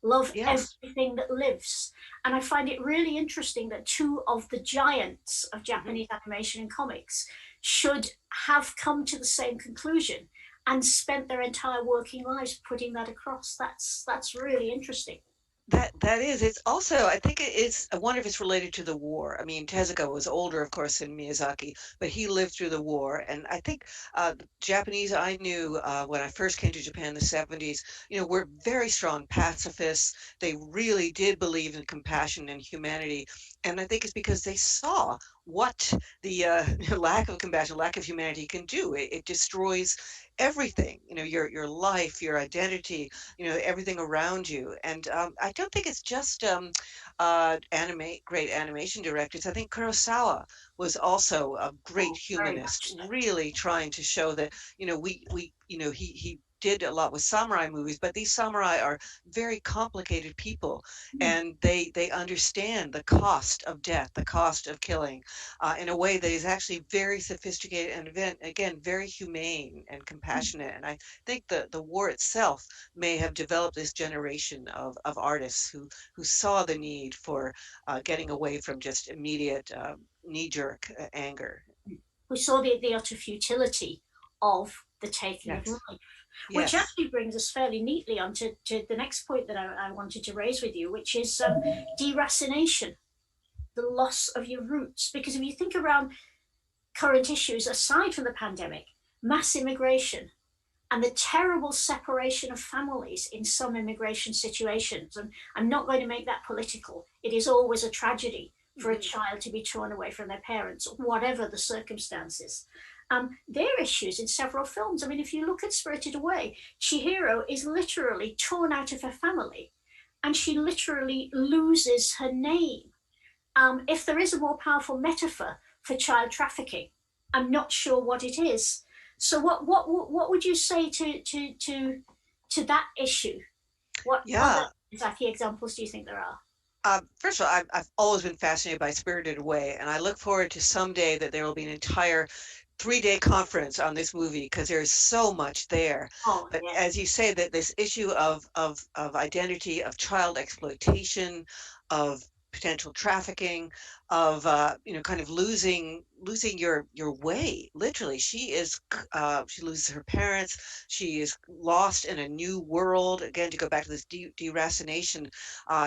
Love everything that lives. And I find it really interesting that two of the giants of Japanese animation and comics should have come to the same conclusion and spent their entire working lives putting that across. That's really interesting. That is. It's also, I think I wonder if it's related to the war. I mean, Tezuka was older, of course, than Miyazaki, but he lived through the war. And I think Japanese I knew when I first came to Japan in the 70s, were very strong pacifists. They really did believe in compassion and humanity. And I think it's because they saw what the lack of compassion, lack of humanity can do. It destroys everything, your life, your identity, everything around you. And I don't think it's just great animation directors. I think Kurosawa was also a great humanist, really trying to show that, he did a lot with samurai movies, but these samurai are very complicated people, and they understand the cost of death, the cost of killing, in a way that is actually very sophisticated and again very humane and compassionate. And I think the war itself may have developed this generation of artists who saw the need for getting away from just immediate knee-jerk anger. Who saw the utter futility of the taking of life. Which actually brings us fairly neatly on to the next point that I wanted to raise with you, which is deracination, the loss of your roots. Because if you think around current issues, aside from the pandemic, mass immigration and the terrible separation of families in some immigration situations, and I'm not going to make that political, it is always a tragedy for a child to be torn away from their parents, whatever the circumstances. their issues in several films. I mean, if you look at Spirited Away, Chihiro is literally torn out of her family, and she literally loses her name. If there is a more powerful metaphor for child trafficking, I'm not sure what it is. So what would you say to that issue? What other Miyazaki examples do you think there are? First of all, I've always been fascinated by Spirited Away, and I look forward to someday that there will be an entire 3-day conference on this movie because there's so much there. Oh, But yeah. as you say, that this issue of identity, of child exploitation, of potential trafficking, of kind of losing your way. Literally, she loses her parents. She is lost in a new world. Again, to go back to this deracination,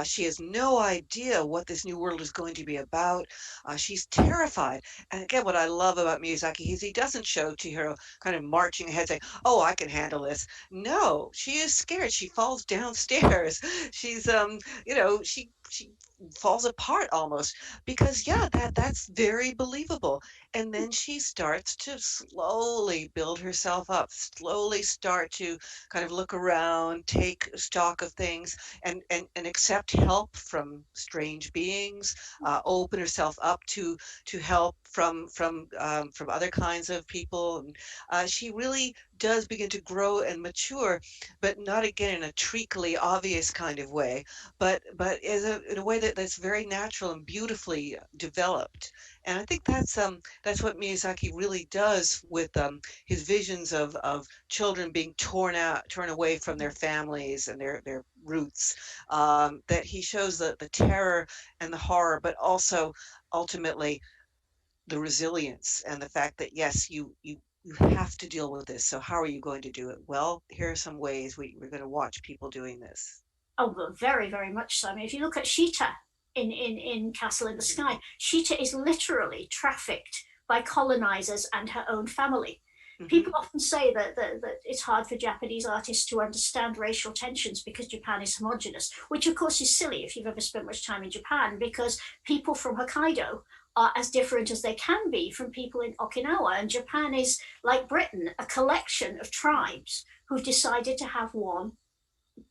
she has no idea what this new world is going to be about. She's terrified. And again, what I love about Miyazaki is he doesn't show Chihiro kind of marching ahead, saying, "Oh, I can handle this." No, she is scared. She falls downstairs. She's she falls apart almost because that's very believable. And then she starts to slowly build herself up, slowly start to kind of look around, take stock of things, and accept help from strange beings, open herself up to help from other kinds of people. And she really does begin to grow and mature, but not again in a treacly obvious kind of way, but in a way that's very natural and beautifully developed. And I think that's what Miyazaki really does with his visions of children being torn away from their families and their roots. That he shows the terror and the horror, but also ultimately the resilience and the fact that yes, you have to deal with this. So how are you going to do it? Well, here are some ways we're going to watch people doing this. Oh, but very, very much so. I mean, if you look at Sheeta in Castle in the Sky, Sheeta is literally trafficked by colonizers and her own family. Mm-hmm. People often say that it's hard for Japanese artists to understand racial tensions because Japan is homogenous, which of course is silly if you've ever spent much time in Japan, because people from Hokkaido are as different as they can be from people in Okinawa. And Japan is, like Britain, a collection of tribes who've decided to have one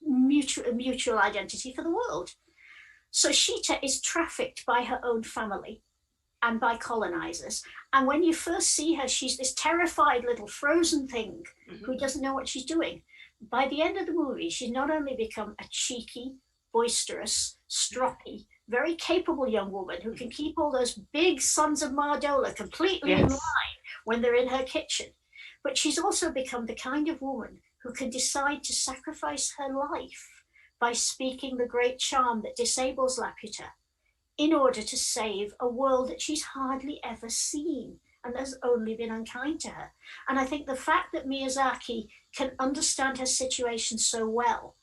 mutual identity for the world. So Sheeta is trafficked by her own family and by colonizers. And when you first see her, she's this terrified little frozen thing who doesn't know what she's doing. By the end of the movie, she's not only become a cheeky, boisterous, stroppy, very capable young woman who can keep all those big sons of Mardola completely in line when they're in her kitchen, but she's also become the kind of woman who can decide to sacrifice her life by speaking the great charm that disables Laputa in order to save a world that she's hardly ever seen and has only been unkind to her. And I think the fact that Miyazaki can understand her situation so well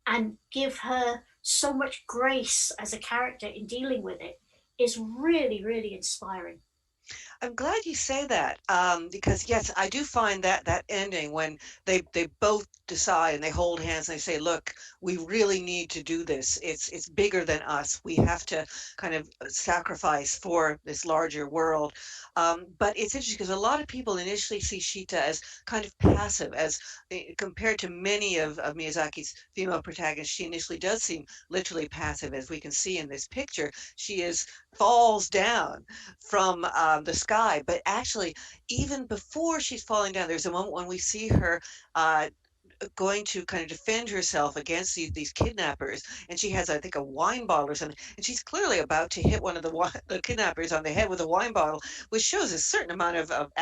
and give her so much grace as a character in dealing with it is really, really inspiring. I'm glad you say that, because yes, I do find that ending when they both decide and they hold hands and they say, "Look, we really need to do this. It's bigger than us. We have to kind of sacrifice for this larger world." But it's interesting because a lot of people initially see Sheeta as kind of passive, as compared to many of Miyazaki's female protagonists. She initially does seem literally passive, as we can see in this picture. She falls down from the sky, but actually, even before she's falling down, there's a moment when we see her going to kind of defend herself against these kidnappers, and she has, I think, a wine bottle or something, and she's clearly about to hit one of the kidnappers on the head with a wine bottle, which shows a certain amount of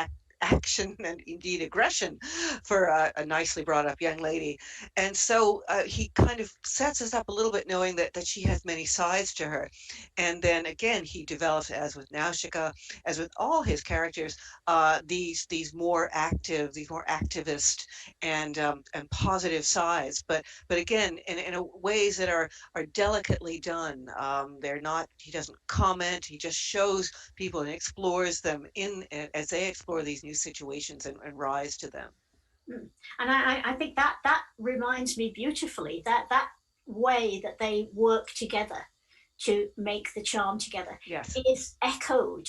action and indeed aggression for a nicely brought up young lady. And so he kind of sets us up a little bit, knowing that she has many sides to her. And then again, he develops, as with Nausicaa, as with all his characters, these more activist and positive sides, but again in ways that are delicately done. They're not, he doesn't comment, he just shows people and explores them as they explore these new situations and rise to them. And I think that reminds me beautifully that way that they work together to make the charm together is echoed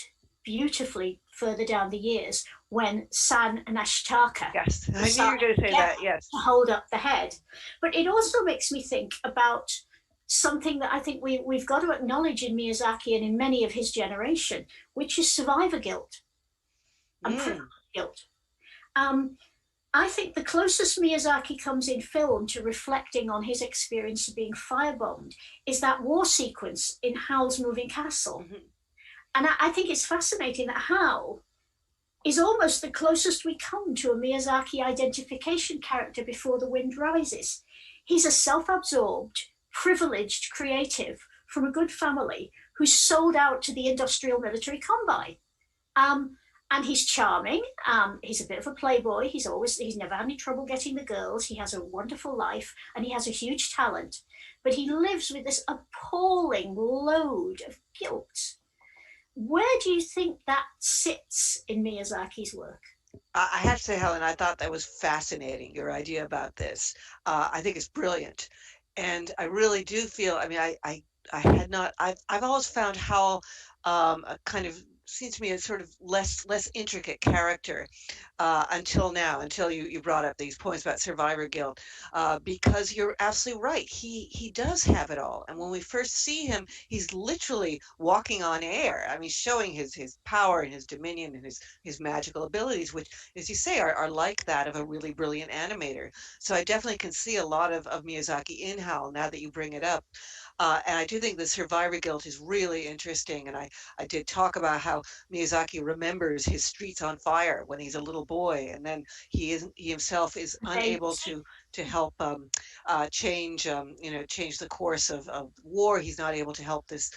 beautifully further down the years when San and Ashitaka Yes, I knew you were going to say that, yes. to hold up the head. But it also makes me think about something that I think we've got to acknowledge in Miyazaki and in many of his generation, which is survivor guilt and privilege guilt. I think the closest Miyazaki comes in film to reflecting on his experience of being firebombed is that war sequence in Howl's Moving Castle. And I think it's fascinating that Howl is almost the closest we come to a Miyazaki identification character before the wind rises. He's a self-absorbed, privileged creative from a good family who's sold out to the industrial military combine. And he's charming. He's a bit of a playboy. He's never had any trouble getting the girls. He has a wonderful life and he has a huge talent, but he lives with this appalling load of guilt. Where do you think that sits in Miyazaki's work? I have to say, Helen, I thought that was fascinating, your idea about this. I think it's brilliant. And I really do feel, I mean, I've always found Howl a kind of, seems to me a sort of less intricate character until now, until you brought up these points about survivor guilt, because you're absolutely right. He does have it all. And when we first see him, he's literally walking on air. I mean, showing his power and his dominion and his magical abilities, which, as you say, are like that of a really brilliant animator. So I definitely can see a lot of Miyazaki in Howl now that you bring it up. And I do think the survivor guilt is really interesting. And I did talk about how Miyazaki remembers his streets on fire when he's a little boy, and then he himself is unable to help change the course of war. He's not able to help this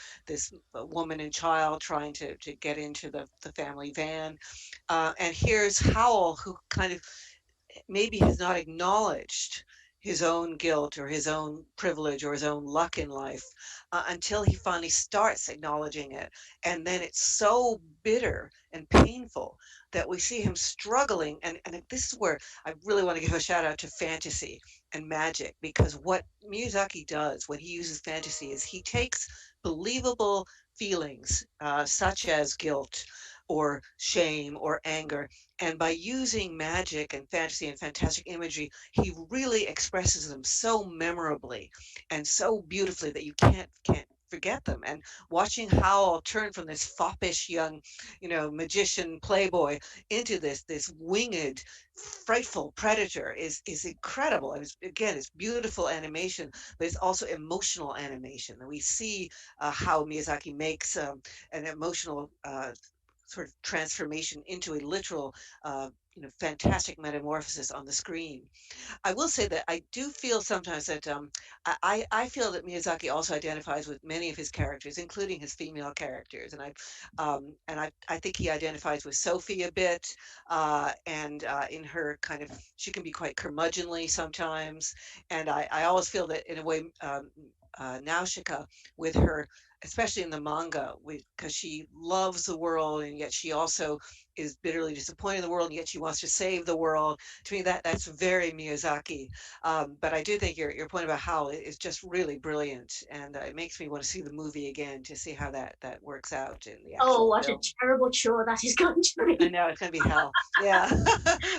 woman and child trying to get into the family van. And here's Howl, who kind of maybe has not acknowledged his own guilt or his own privilege or his own luck in life until he finally starts acknowledging it. And then it's so bitter and painful that we see him struggling. And this is where I really want to give a shout out to fantasy and magic, because what Miyazaki does when he uses fantasy is he takes believable feelings such as guilt or shame or anger, and by using magic and fantasy and fantastic imagery, he really expresses them so memorably and so beautifully that you can't forget them. And watching Howl turn from this foppish young, magician playboy into this winged, frightful predator is incredible. And it's beautiful animation, but it's also emotional animation. And we see how Miyazaki makes an emotional sort of transformation into a literal, fantastic metamorphosis on the screen. I will say that I do feel sometimes that I feel that Miyazaki also identifies with many of his characters, including his female characters, and I think he identifies with Sophie a bit, and in her kind of, she can be quite curmudgeonly sometimes, and I always feel that in a way Nausicaa with her, especially in the manga, because she loves the world and yet she also is bitterly disappointed in the world and yet she wants to save the world. To me, that's very Miyazaki. But I do think your point about Howl is just really brilliant, and it makes me want to see the movie again to see how that works out in the actual what film. a terrible chore that is going to be. I know, it's going to be hell. Yeah.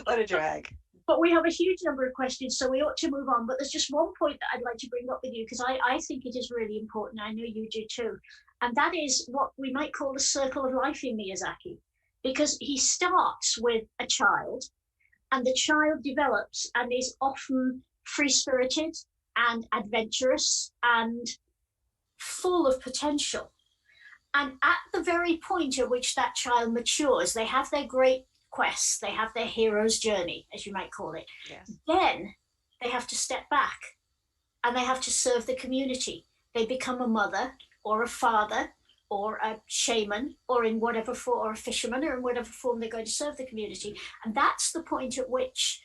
What a drag. But we have a huge number of questions, so we ought to move on. But there's just one point that I'd like to bring up with you, because I think it is really important. I know you do too. And that is what we might call the circle of life in Miyazaki, because he starts with a child, and the child develops and is often free-spirited and adventurous and full of potential. And at the very point at which that child matures, they have their great quests, they have their hero's journey, as you might call it. Yes. Then they have to step back and they have to serve the community. They become a mother or a father or a shaman or in whatever form, or a fisherman, or in whatever form they're going to serve the community. And that's the point at which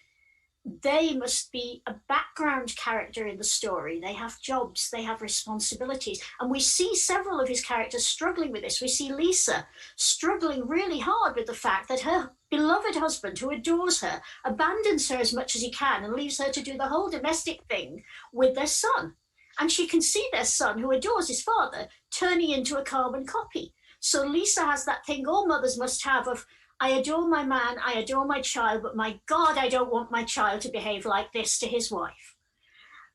they must be a background character in the story. They have jobs, they have responsibilities. And we see several of his characters struggling with this. We see Lisa struggling really hard with the fact that her beloved husband, who adores her, abandons her as much as he can and leaves her to do the whole domestic thing with their son. And she can see their son, who adores his father, turning into a carbon copy. So Lisa has that thing all mothers must have of, I adore my man, I adore my child, but my God, I don't want my child to behave like this to his wife.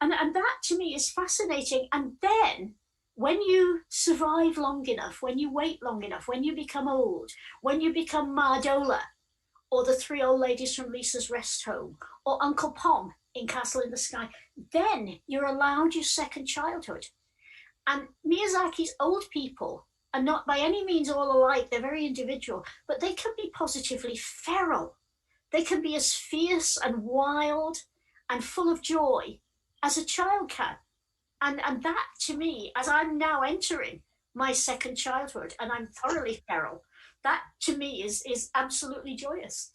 And that to me is fascinating. And then when you survive long enough, when you wait long enough, when you become old, when you become Mardola, or the three old ladies from Lisa's Rest Home, or Uncle Pom in Castle in the Sky, then you're allowed your second childhood. And Miyazaki's old people are not by any means all alike, they're very individual, but they can be positively feral. They can be as fierce and wild and full of joy as a child can. And that to me, as I'm now entering my second childhood and I'm thoroughly feral, that to me is absolutely joyous.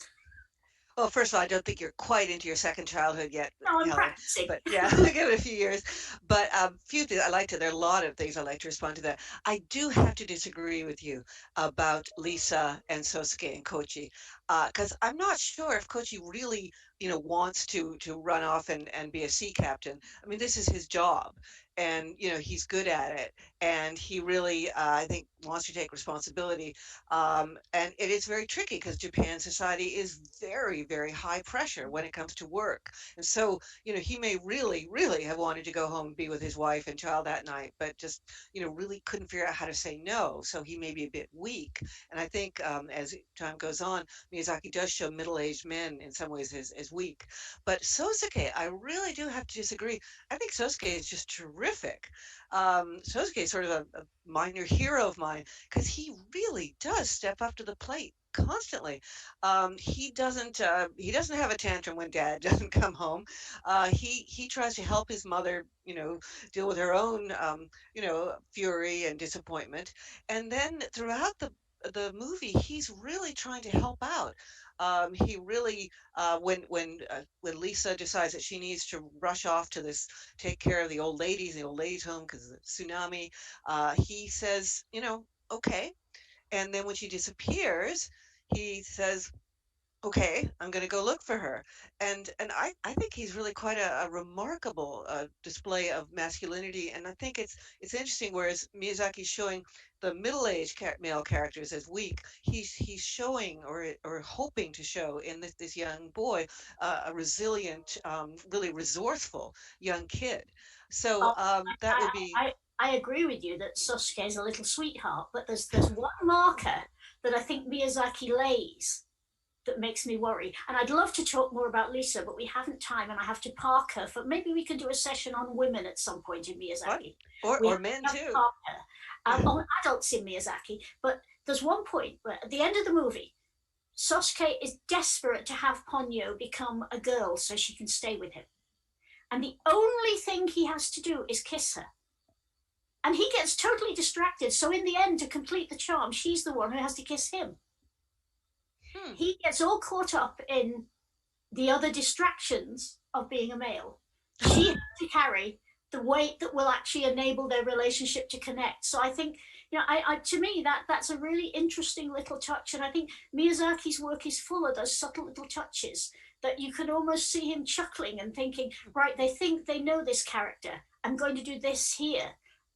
Well, first of all, I don't think you're quite into your second childhood yet, No, I'm Helen, practicing. but yeah, give it a few years. But few things I like to. There are a lot of things I like to respond to that. I do have to disagree with you about Lisa and Sosuke and Kochi, because I'm not sure if Kochi really, wants to run off and be a sea captain. I mean, this is his job, and he's good at it, and he really, I think, wants to take responsibility. And it is very tricky because Japan society is very, very high pressure when it comes to work. And so, he may really, really have wanted to go home and be with his wife and child that night, but just, really couldn't figure out how to say no. So he may be a bit weak. And I think as time goes on, Miyazaki does show middle-aged men in some ways as weak. But Sosuke, I really do have to disagree. I think Sosuke is just terrific. Sosuke is sort of a minor hero of mine because he really does step up to the plate constantly. He doesn't have a tantrum when dad doesn't come home. He tries to help his mother, deal with her own, fury and disappointment. And then throughout the movie, he's really trying to help out. He really, when Lisa decides that she needs to rush off to take care of the old ladies' home because of the tsunami, he says, okay. And then when she disappears, he says, okay, I'm going to go look for her. And I think he's really quite a remarkable display of masculinity. And I think it's interesting, whereas Miyazaki's showing the middle-aged male characters as weak, he's showing or hoping to show in this young boy a resilient, really resourceful young kid. So that would be. I agree with you that Sosuke is a little sweetheart, but there's one marker that I think Miyazaki lays that makes me worry. And I'd love to talk more about Lisa, but we haven't time and I have to park her. For maybe we can do a session on women at some point in Miyazaki. Or men too. On adults in Miyazaki. But there's one point where at the end of the movie, Sosuke is desperate to have Ponyo become a girl so she can stay with him. And the only thing he has to do is kiss her. And he gets totally distracted. So in the end, to complete the charm, she's the one who has to kiss him. He gets all caught up in the other distractions of being a male. She has to carry the weight that will actually enable their relationship to connect. So I think, to me, that's a really interesting little touch. And I think Miyazaki's work is full of those subtle little touches that you can almost see him chuckling and thinking, right, they think they know this character. I'm going to do this here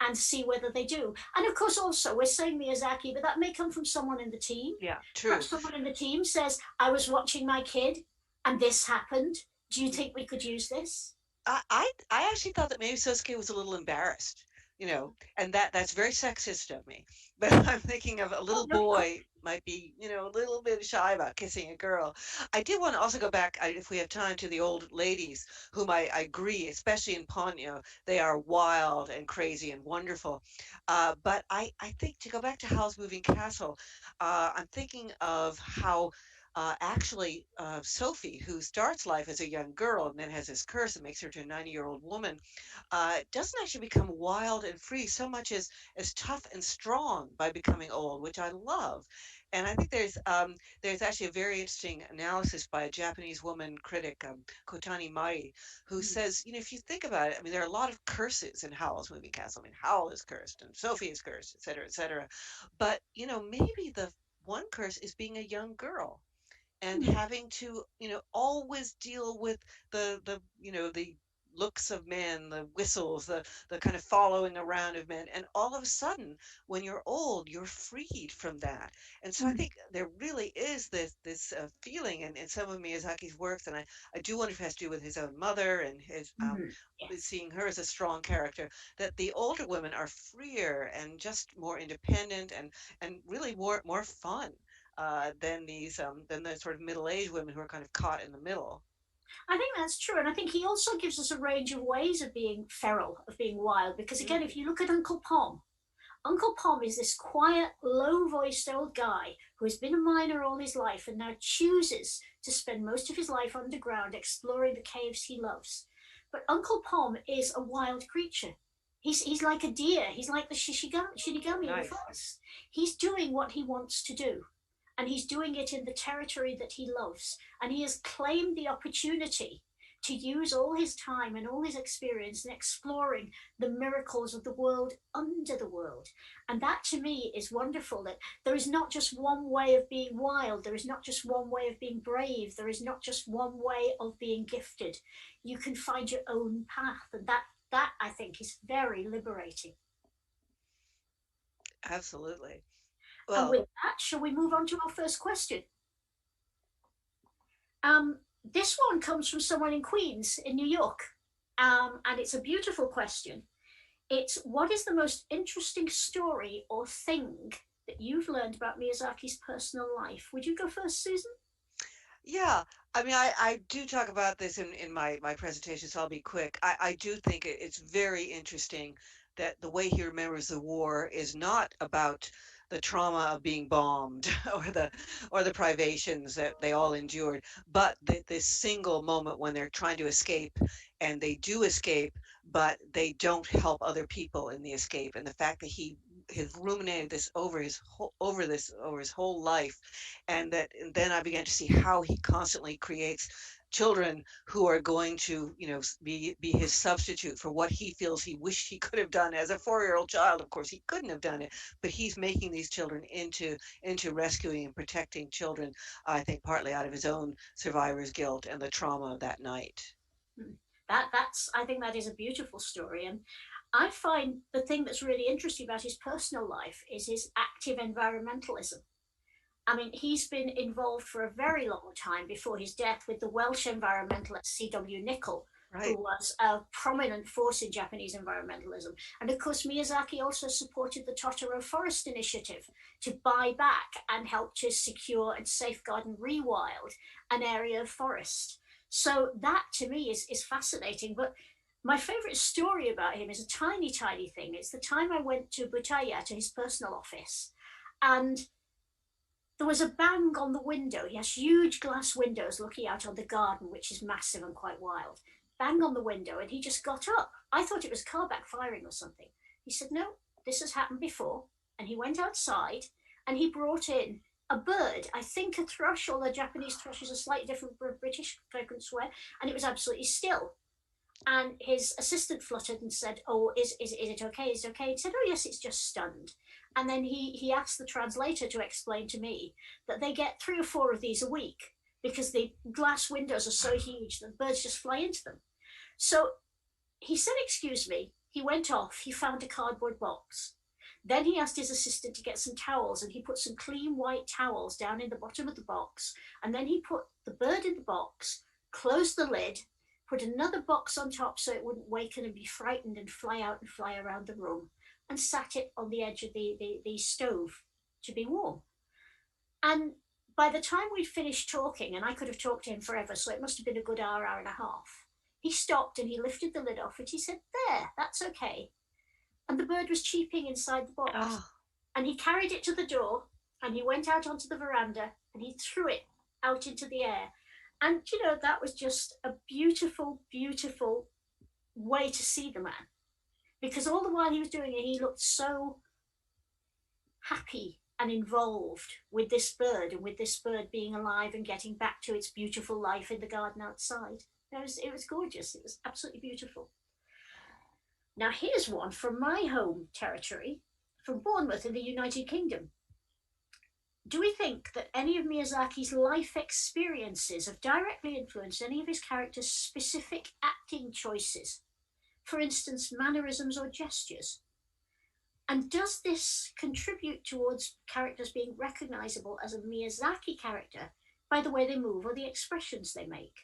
and see whether they do. And of course, also, we're saying Miyazaki, but that may come from someone in the team. Yeah, true. Perhaps someone in the team says, I was watching my kid and this happened. Do you think we could use this? I actually thought that maybe Sosuke was a little embarrassed, and that's very sexist of me. But I'm thinking of a little boy might be, a little bit shy about kissing a girl. I did want to also go back, if we have time, to the old ladies, whom I agree, especially in Ponyo, they are wild and crazy and wonderful. But I think to go back to Howl's Moving Castle, I'm thinking of how actually Sophie, who starts life as a young girl and then has this curse that makes her to a 90-year-old woman, doesn't actually become wild and free so much as tough and strong by becoming old, which I love. And I think there's actually a very interesting analysis by a Japanese woman critic, Kotani Mai, who says, if you think about it, I mean, there are a lot of curses in Howl's Moving Castle. I mean, Howl is cursed and Sophie is cursed, et cetera, et cetera. But, maybe the one curse is being a young girl and having to, always deal with the looks of men, the whistles, the kind of following around of men. And all of a sudden, when you're old, you're freed from that. And so I think there really is this feeling in some of Miyazaki's works, and I do wonder if it has to do with his own mother and his Yes. seeing her as a strong character, that the older women are freer and just more independent and really more fun than the sort of middle-aged women who are kind of caught in the middle. I think that's true. And I think he also gives us a range of ways of being feral, of being wild. Because again, if you look at Uncle Pom is this quiet, low voiced old guy who has been a miner all his life and now chooses to spend most of his life underground exploring the caves he loves. But Uncle Pom is a wild creature. He's like a deer. He's like the Shinigami in the forest. He's doing what he wants to do. And he's doing it in the territory that he loves. And he has claimed the opportunity to use all his time and all his experience in exploring the miracles of the world under the world. And that to me is wonderful, that there is not just one way of being wild, there is not just one way of being brave, there is not just one way of being gifted. You can find your own path, and that I think is very liberating. Absolutely. And Well, with that, shall we move on to our first question? This one comes from someone in Queens, in New York, and it's a beautiful question. It's, what is the most interesting story or thing that you've learned about Miyazaki's personal life? Would you go first, Susan? yeah, I mean, I do talk about this in my presentation, so I'll be quick. I do think it's very interesting that the way he remembers the war is not about the trauma of being bombed or the privations that they all endured, but this single moment when they're trying to escape and they do escape, but they don't help other people in the escape, and the fact that he has ruminated this over his whole life, and then I began to see how he constantly creates children who are going to, be his substitute for what he feels he wished he could have done as a 4-year-old child. Of course, he couldn't have done it, but he's making these children into rescuing and protecting children. I think partly out of his own survivor's guilt and the trauma of that night. That's I think that is a beautiful story, and I find the thing that's really interesting about his personal life is his active environmentalism. I mean, he's been involved for a very long time before his death with the Welsh environmentalist C.W. Nicol, Right. who was a prominent force in Japanese environmentalism. And of course, Miyazaki also supported the Totoro Forest Initiative to buy back and help to secure and safeguard and rewild an area of forest. So that to me is fascinating. But my favorite story about him is a tiny, tiny thing. It's the time I went to Butaya, to his personal office, and there was a bang on the window. He has huge glass windows looking out on the garden, which is massive and quite wild. Bang on the window, and he just got up. I thought it was car backfiring or something. He said, no, this has happened before. And he went outside and he brought in a bird, I think a thrush, although Japanese thrush is a slightly different British, I couldn't swear, and it was absolutely still. And his assistant fluttered and said, oh, is it okay? Is it okay? He said, oh, yes, it's just stunned. And then he asked the translator to explain to me that they get 3 or 4 of these a week because the glass windows are so huge that birds just fly into them. So he said, excuse me. He went off. He found a cardboard box. Then he asked his assistant to get some towels, and he put some clean white towels down in the bottom of the box. And then he put the bird in the box, closed the lid, put another box on top so it wouldn't waken and be frightened and fly out and fly around the room, and sat it on the edge of the stove to be warm. And by the time we'd finished talking, and I could have talked to him forever, so it must have been a good hour, hour and a half, he stopped and he lifted the lid off and he said, there, that's okay. And the bird was cheeping inside the box. Oh. And he carried it to the door and he went out onto the veranda and he threw it out into the air. And, that was just a beautiful, beautiful way to see the man. Because all the while he was doing it, he looked so happy and involved with this bird and with this bird being alive and getting back to its beautiful life in the garden outside. It was gorgeous. It was absolutely beautiful. Now, here's one from my home territory, from Bournemouth in the United Kingdom. do we think that any of Miyazaki's life experiences have directly influenced any of his characters' specific acting choices? For instance, mannerisms or gestures? And does this contribute towards characters being recognizable as a Miyazaki character by the way they move or the expressions they make?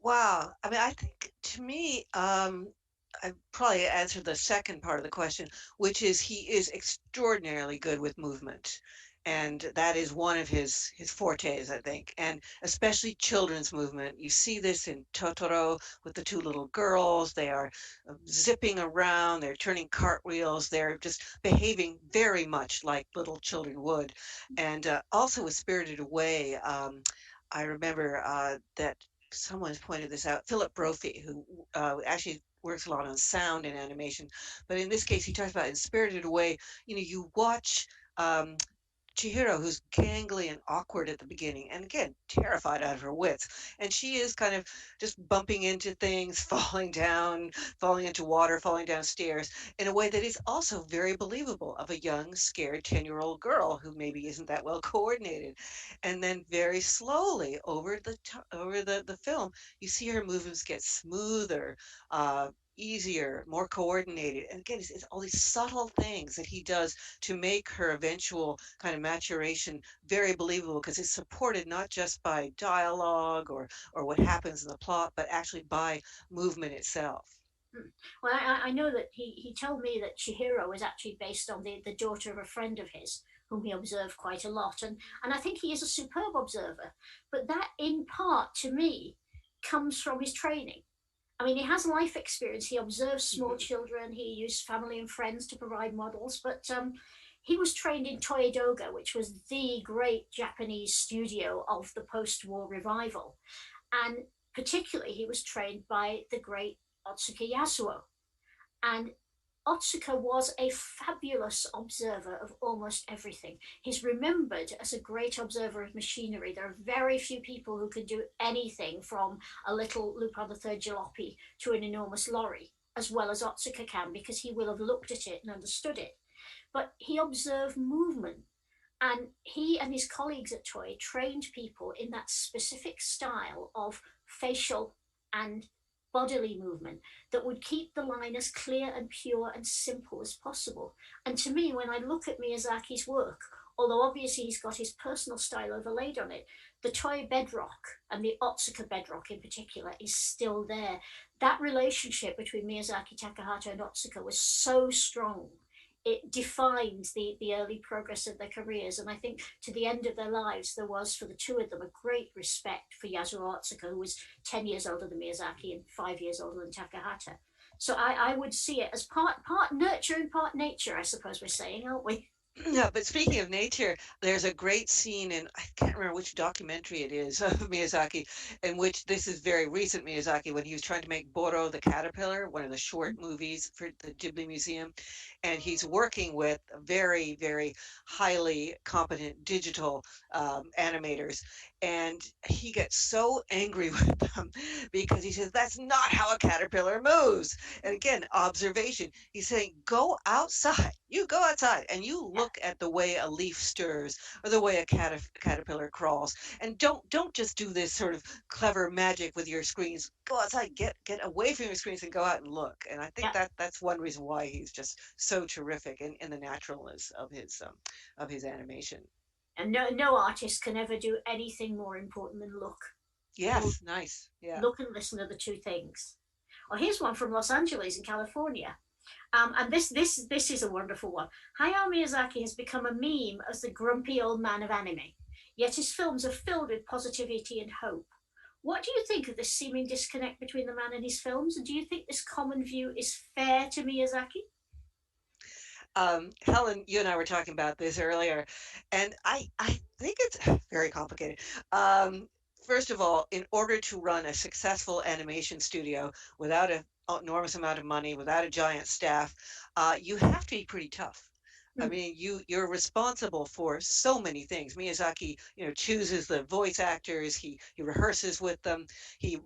Wow. I mean, I think to me, I probably answered the second part of the question, which is he is extraordinarily good with movement. And that is one of his fortes, I think, and especially children's movement. You see this in Totoro with the two little girls. They are zipping around, they're turning cartwheels, they're just behaving very much like little children would. And also with Spirited Away, I remember that someone's pointed this out, Philip Brophy, who actually works a lot on sound and animation. But in this case, he talks about in Spirited Away, you watch Chihiro, who's gangly and awkward at the beginning, and again, terrified out of her wits. And she is kind of just bumping into things, falling down, falling into water, falling downstairs in a way that is also very believable of a young, scared 10-year-old girl who maybe isn't that well coordinated. And then very slowly over the film, you see her movements get smoother, easier, more coordinated. And again, it's all these subtle things that he does to make her eventual kind of maturation very believable, because it's supported not just by dialogue or what happens in the plot, but actually by movement itself. Well, I know that he told me that Chihiro was actually based on the daughter of a friend of his, whom he observed quite a lot. And I think he is a superb observer. But that, in part, to me, comes from his training. I mean, he has life experience. He observes small children. He used family and friends to provide models. But he was trained in Toyodoga, which was the great Japanese studio of the post-war revival. And particularly, he was trained by the great Otsuka Yasuo. And Otsuka was a fabulous observer of almost everything. He's remembered as a great observer of machinery. There are very few people who can do anything from a little Lupin the Third jalopy to an enormous lorry, as well as Otsuka can, because he will have looked at it and understood it. But he observed movement, and he and his colleagues at Toei trained people in that specific style of facial and bodily movement that would keep the line as clear and pure and simple as possible. And to me, when I look at Miyazaki's work, although obviously he's got his personal style overlaid on it, the Toei bedrock, and the Otsuka bedrock in particular, is still there. That relationship between Miyazaki, Takahata, and Otsuka was so strong. It defined the early progress of their careers. And I think to the end of their lives, there was, for the two of them, a great respect for Yasuo Otsuka, who was 10 years older than Miyazaki and 5 years older than Takahata. So I would see it as part nurture and part nature, I suppose we're saying, aren't we? Yeah, but speaking of nature, there's a great scene in, I can't remember which documentary it is of Miyazaki, in which this is very recent Miyazaki, when he was trying to make Boro the Caterpillar, one of the short movies for the Ghibli Museum. And he's working with very, very highly competent digital animators. And he gets so angry with them because he says, that's not how a caterpillar moves. And again, observation. He's saying, go outside. You go outside and you look at the way a leaf stirs or the way a caterpillar crawls. And don't just do this sort of clever magic with your screens. Go outside, get away from your screens and go out and look. And I think that's one reason why he's just so terrific in the naturalness of his animation. And no artist can ever do anything more important than look. Yes, nice. Yeah. Look and listen are the two things. Well, here's one from Los Angeles in California. And this is a wonderful one. Hayao Miyazaki has become a meme as the grumpy old man of anime, yet his films are filled with positivity and hope. What do you think of this seeming disconnect between the man and his films? And do you think this common view is fair to Miyazaki? Helen, you and I were talking about this earlier, and I think it's very complicated. First of all, in order to run a successful animation studio without an enormous amount of money, without a giant staff, you have to be pretty tough. I mean, you're responsible for so many things. Miyazaki, chooses the voice actors. He rehearses with them. He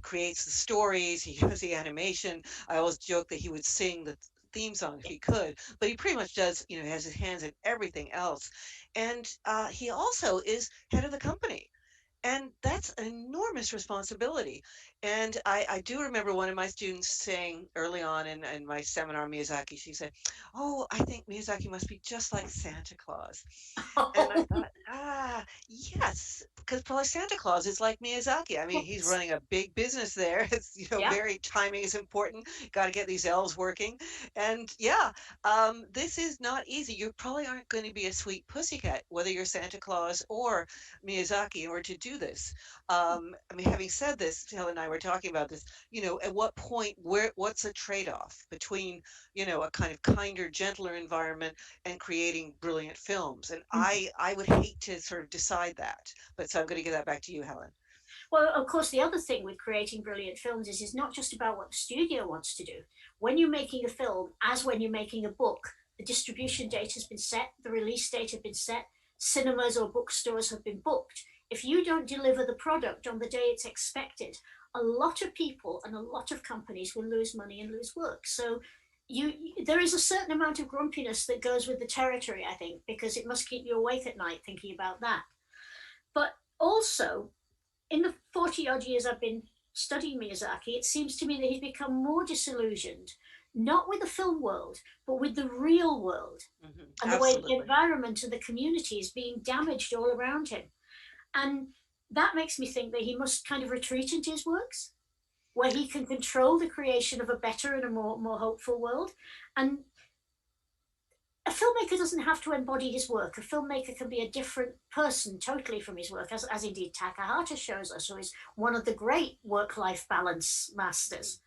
creates the stories. He does the animation. I always joke that he would sing theme song if he could, but he pretty much does, has his hands in everything else. And he also is head of the company. And that's an enormous responsibility. And I do remember one of my students saying early on in my seminar, Miyazaki, she said, "Oh, I think Miyazaki must be just like Santa Claus." And I thought, yes, because probably Santa Claus is like Miyazaki. I mean, he's Yes. running a big business there. It's, Yeah. very timing is important. Got to get these elves working. And yeah, this is not easy. You probably aren't going to be a sweet pussycat, whether you're Santa Claus or Miyazaki, in order to do this. I mean, having said this, Helen and I were talking about this, at what point, what's a trade-off between, a kind of kinder, gentler environment and creating brilliant films? And I would hate to sort of decide that. But so I'm going to give that back to you, Helen. Well, of course, the other thing with creating brilliant films is it's not just about what the studio wants to do. When you're making a film, as when you're making a book, the distribution date has been set, the release date has been set, cinemas or bookstores have been booked. If you don't deliver the product on the day it's expected, a lot of people and a lot of companies will lose money and lose work. So there is a certain amount of grumpiness that goes with the territory, I think, because it must keep you awake at night thinking about that. But also, in the 40 odd years I've been studying Miyazaki, it seems to me that he's become more disillusioned, not with the film world, but with the real world, and the way the environment and the community is being damaged all around him. And that makes me think that he must kind of retreat into his works, where he can control the creation of a better and a more hopeful world. And a filmmaker doesn't have to embody his work. A filmmaker can be a different person totally from his work, as indeed Takahata shows us, who is one of the great work-life balance masters.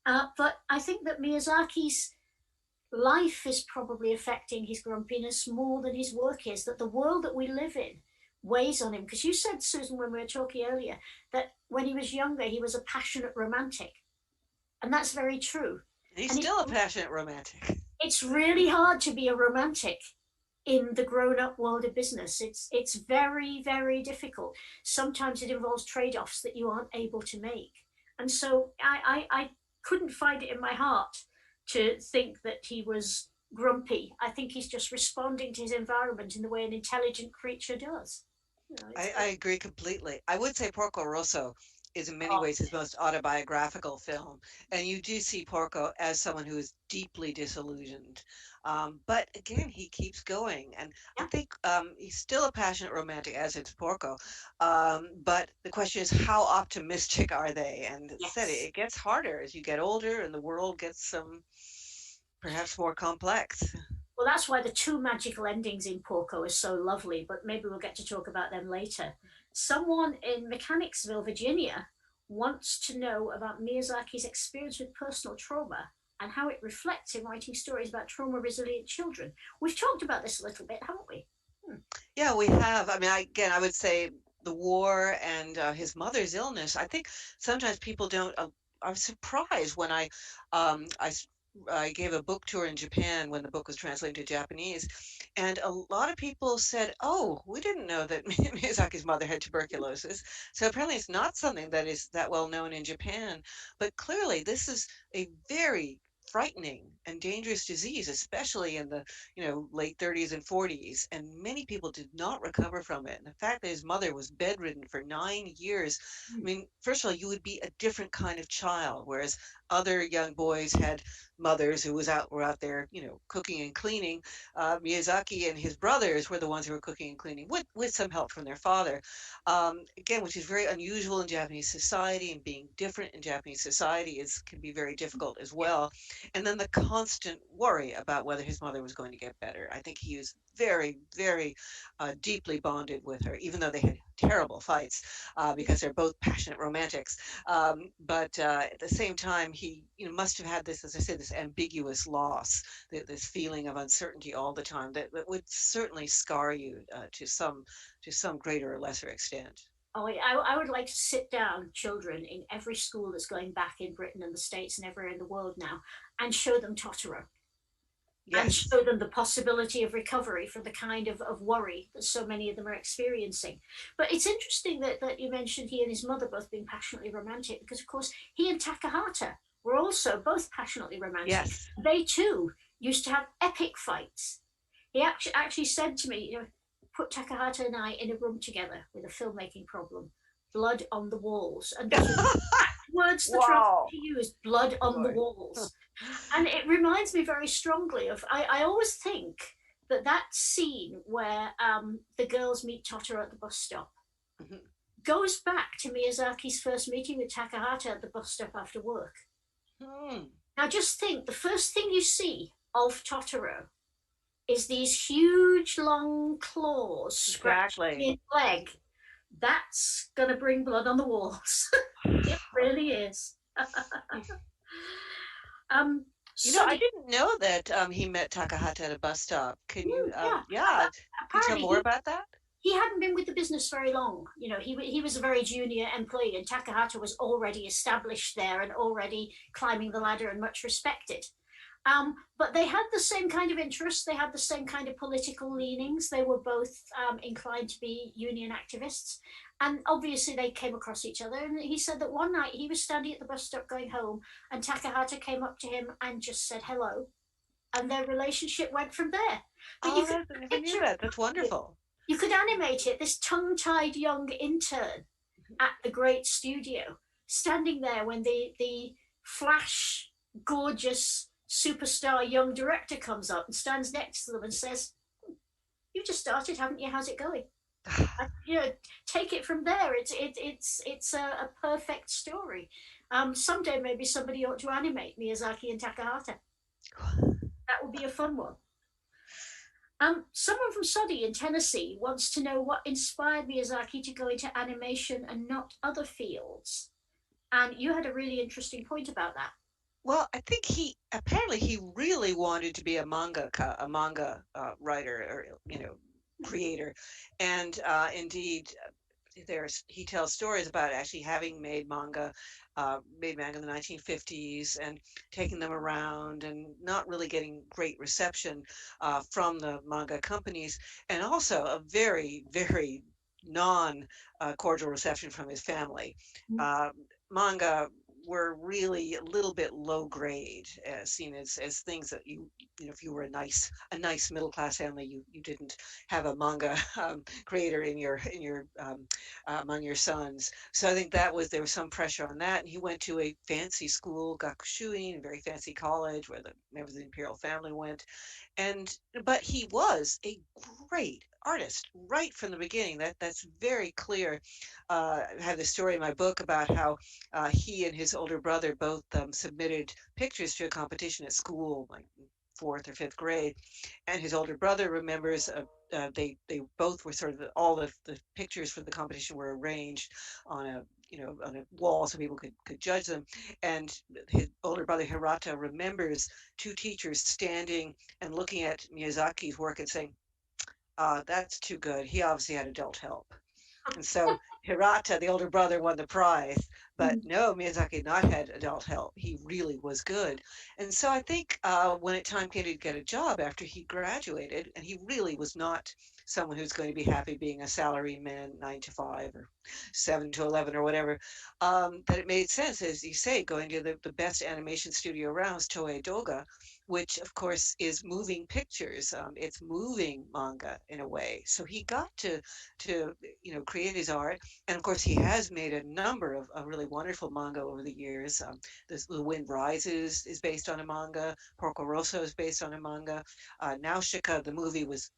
But I think that Miyazaki's life is probably affecting his grumpiness more than his work is, that the world that we live in weighs on him. Because you said, Susan, when we were talking earlier, that when he was younger, he was a passionate romantic. And that's very true. He's still a passionate romantic. It's really hard to be a romantic in the grown-up world of business. It's very, very difficult. Sometimes it involves trade-offs that you aren't able to make. And so I couldn't find it in my heart to think that he was grumpy. I think he's just responding to his environment in the way an intelligent creature does. I agree completely. I would say Porco Rosso is in many ways his most autobiographical film. And you do see Porco as someone who is deeply disillusioned. But again, he keeps going. And I think he's still a passionate romantic, as is Porco. But the question is, how optimistic are they? And said it gets harder as you get older and the world gets perhaps more complex. Well, that's why the two magical endings in Porco are so lovely, but maybe we'll get to talk about them later. Someone in Mechanicsville, Virginia, wants to know about Miyazaki's experience with personal trauma and how it reflects in writing stories about trauma-resilient children. We've talked about this a little bit, haven't we? Yeah, we have. I mean, I would say the war and his mother's illness. I think sometimes people don't. I was surprised when I gave a book tour in Japan when the book was translated to Japanese, and a lot of people said, "Oh, we didn't know that Miyazaki's mother had tuberculosis." So apparently, it's not something that is that well known in Japan. But clearly, this is a very frightening and dangerous disease, especially in the late 30s and 40s, and many people did not recover from it. And the fact that his mother was bedridden for 9 years, I mean, first of all, you would be a different kind of child, whereas other young boys had mothers who were out there, cooking and cleaning. Miyazaki and his brothers were the ones who were cooking and cleaning with some help from their father. Again, which is very unusual in Japanese society, and being different in Japanese society can be very difficult as well. And then the constant worry about whether his mother was going to get better. I think he was very, very deeply bonded with her, even though they had terrible fights because they're both passionate romantics. But at the same time, he must have had this, as I said, this ambiguous loss, this feeling of uncertainty all the time that would certainly scar you to some greater or lesser extent. Oh, I would like to sit down children in every school that's going back in Britain and the States and everywhere in the world now and show them Totoro. Yes. And show them the possibility of recovery from the kind of worry that so many of them are experiencing. But it's interesting that you mentioned he and his mother both being passionately romantic, because of course he and Takahata were also both passionately romantic. Yes. They too used to have epic fights. He actually said to me, put Takahata and I in a room together with a filmmaking problem, blood on the walls. And those were the exact words the Wow. he used, blood on the walls. And it reminds me very strongly of, I always think that scene where the girls meet Totoro at the bus stop goes back to Miyazaki's first meeting with Takahata at the bus stop after work. Now just think, the first thing you see of Totoro is these huge long claws scratching his leg. That's gonna bring blood on the walls. It really is. I didn't know that he met Takahata at a bus stop. Can you, can you tell more about that? He hadn't been with the business very long. He was a very junior employee, and Takahata was already established there and already climbing the ladder and much respected. But they had the same kind of interests. They had the same kind of political leanings. They were both inclined to be union activists. And obviously they came across each other. And he said that one night he was standing at the bus stop going home, and Takahata came up to him and just said hello. And their relationship went from there. But I never knew that. That's wonderful. You could animate it, this tongue-tied young intern at the great studio, standing there when the flash, gorgeous, superstar young director comes up and stands next to them and says, "You've just started, haven't you? How's it going?" And, take it from there. It's a perfect story. Someday maybe somebody ought to animate Miyazaki and Takahata. That would be a fun one. Someone from Soddy in Tennessee wants to know what inspired Miyazaki to go into animation and not other fields. And you had a really interesting point about that. Well, I think he really wanted to be a manga writer or creator, and indeed, he tells stories about actually having made manga in the 1950s and taking them around and not really getting great reception from the manga companies, and also a very, very non-cordial reception from his family. Manga were really a little bit low grade, seen as things that if you were a nice middle class family, you didn't have a manga creator in your among your sons. So I think there was some pressure on that. And he went to a fancy school, Gakushuin, a very fancy college where the members of the imperial family went, but he was a great artist right from the beginning. That's very clear. I have the story in my book about how he and his older brother both submitted pictures to a competition at school, like 4th or 5th grade, and his older brother remembers they both were sort of all the pictures for the competition were arranged on a wall so people could judge them, and his older brother Hirata remembers 2 teachers standing and looking at Miyazaki's work and saying, "That's too good. He obviously had adult help." And so Hirata, the older brother, won the prize, but no, Miyazaki had not had adult help. He really was good. And so I think when time came to get a job after he graduated, and he really was not someone who's going to be happy being a salary man 9 to 5 or 7 to 11 or whatever, that it made sense, as you say, going to the best animation studio around, Toei Doga, which of course is moving pictures. It's moving manga in a way. So he got to create his art, and of course he has made a number of really wonderful manga over the years. The Wind Rises is based on a manga. Porco Rosso is based on a manga. Nausicaa, the movie, was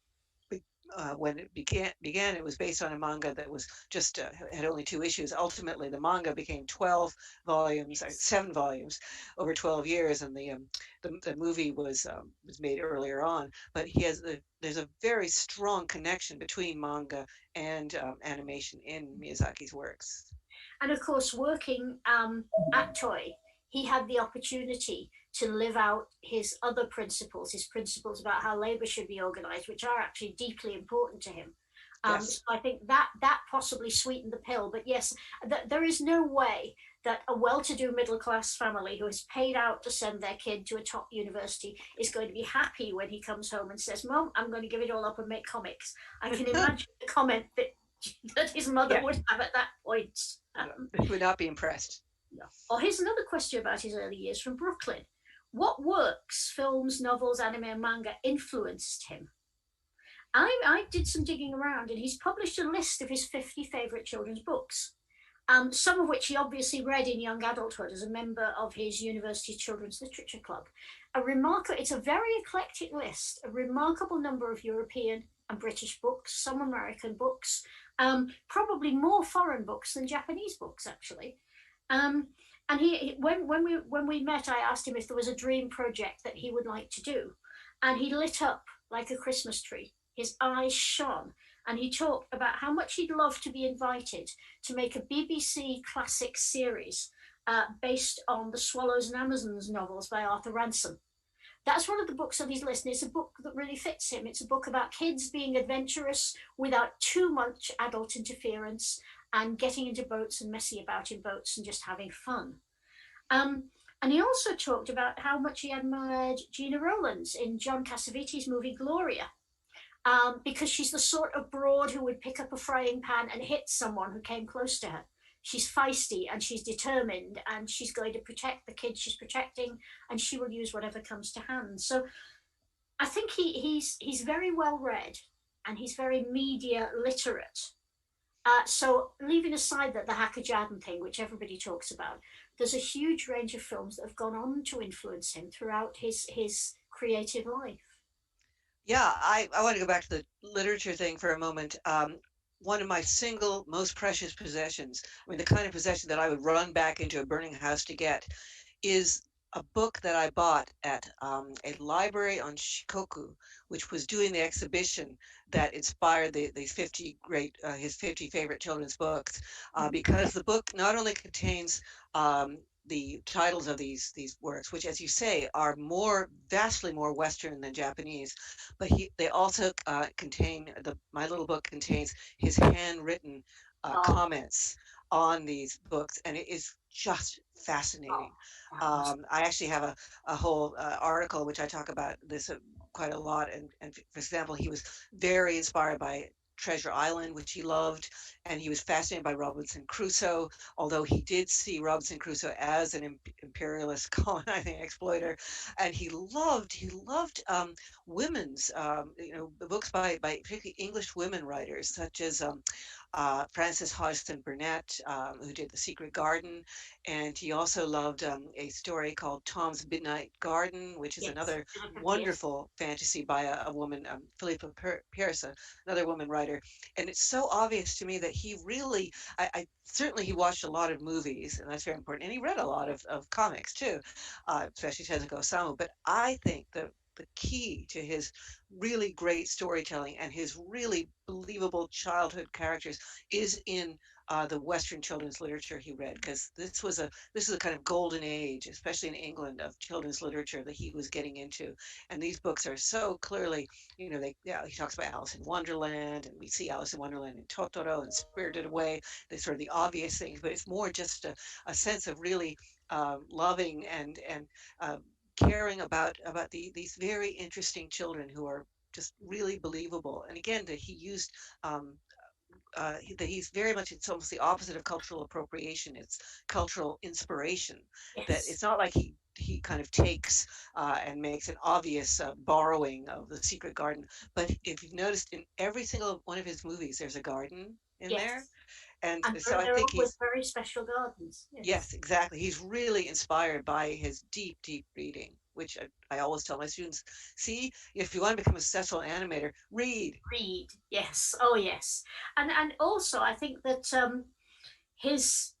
when it began, it was based on a manga that was just had only 2 issues. Ultimately, the manga became 12 volumes, 7 volumes over 12 years, and the movie was made earlier on. But there's a very strong connection between manga and animation in Miyazaki's works. And of course, working at Toei, he had the opportunity to live out his other principles, his principles about how labor should be organized, which are actually deeply important to him. Yes. So I think that possibly sweetened the pill. But yes, there is no way that a well-to-do middle-class family who is paid out to send their kid to a top university is going to be happy when he comes home and says, "Mom, I'm going to give it all up and make comics." I can imagine the comment that his mother would have at that point. He would not be impressed. Yeah. Oh, here's another question about his early years from Brooklyn. What works, films, novels, anime, and manga influenced him? I did some digging around, and he's published a list of his 50 favorite children's books, some of which he obviously read in young adulthood as a member of his university children's literature club. It's a very eclectic list, a remarkable number of European and British books, some American books, probably more foreign books than Japanese books, actually. And when we met, I asked him if there was a dream project that he would like to do, and he lit up like a Christmas tree. His eyes shone, and he talked about how much he'd love to be invited to make a BBC classic series based on the Swallows and Amazons novels by Arthur Ransom. That's one of the books on his list, and it's a book that really fits him. It's a book about kids being adventurous without too much adult interference and getting into boats and messing about in boats and just having fun. And he also talked about how much he admired Gina Rowlands in John Cassavetes' movie Gloria, because she's the sort of broad who would pick up a frying pan and hit someone who came close to her. She's feisty and she's determined, and she's going to protect the kids she's protecting, and she will use whatever comes to hand. So I think he's very well read, and he's very media literate. So leaving aside the Hakajaden thing, which everybody talks about, there's a huge range of films that have gone on to influence him throughout his creative life. Yeah, I want to go back to the literature thing for a moment. One of my single most precious possessions, I mean, the kind of possession that I would run back into a burning house to get, is a book that I bought at a library on Shikoku, which was doing the exhibition that inspired these 50 his 50 favorite children's books, because the book not only contains the titles of these works, which, as you say, are vastly more Western than Japanese, but they also my little book contains his handwritten comments on these books, and it is just fascinating. I actually have a whole article which I talk about this quite a lot, and for example, he was very inspired by Treasure Island, which he loved, and he was fascinated by Robinson Crusoe, although he did see Robinson Crusoe as an imperialist colonizing exploiter. And he loved women's books by particularly English women writers, such as Frances Hodgson Burnett, who did The Secret Garden, and he also loved a story called Tom's Midnight Garden, which is another wonderful fantasy by a woman, Philippa Pierce, another woman writer. And it's so obvious to me that he really, I certainly he watched a lot of movies, and that's very important, and he read a lot of comics too, especially Tezuka Osamu. But I think the key to his really great storytelling and his really believable childhood characters is in the Western children's literature he read, because this is a kind of golden age, especially in England, of children's literature that he was getting into. And these books are so clearly, he talks about Alice in Wonderland, and we see Alice in Wonderland in Totoro and Spirited Away. They're sort of the obvious things, but it's more just a sense of really loving and caring about these very interesting children who are just really believable. And again, that he used that he's very much, it's almost the opposite of cultural appropriation. It's cultural inspiration. Yes. That it's not like he kind of takes and makes an obvious borrowing of The Secret Garden. But if you've noticed, in every single one of his movies, there's a garden in there. And so I think he's very special gardens. Yes, exactly. He's really inspired by his deep reading, which I always tell my students, see, if you want to become a successful animator, read. Read, yes. Oh, yes. And also, I think that his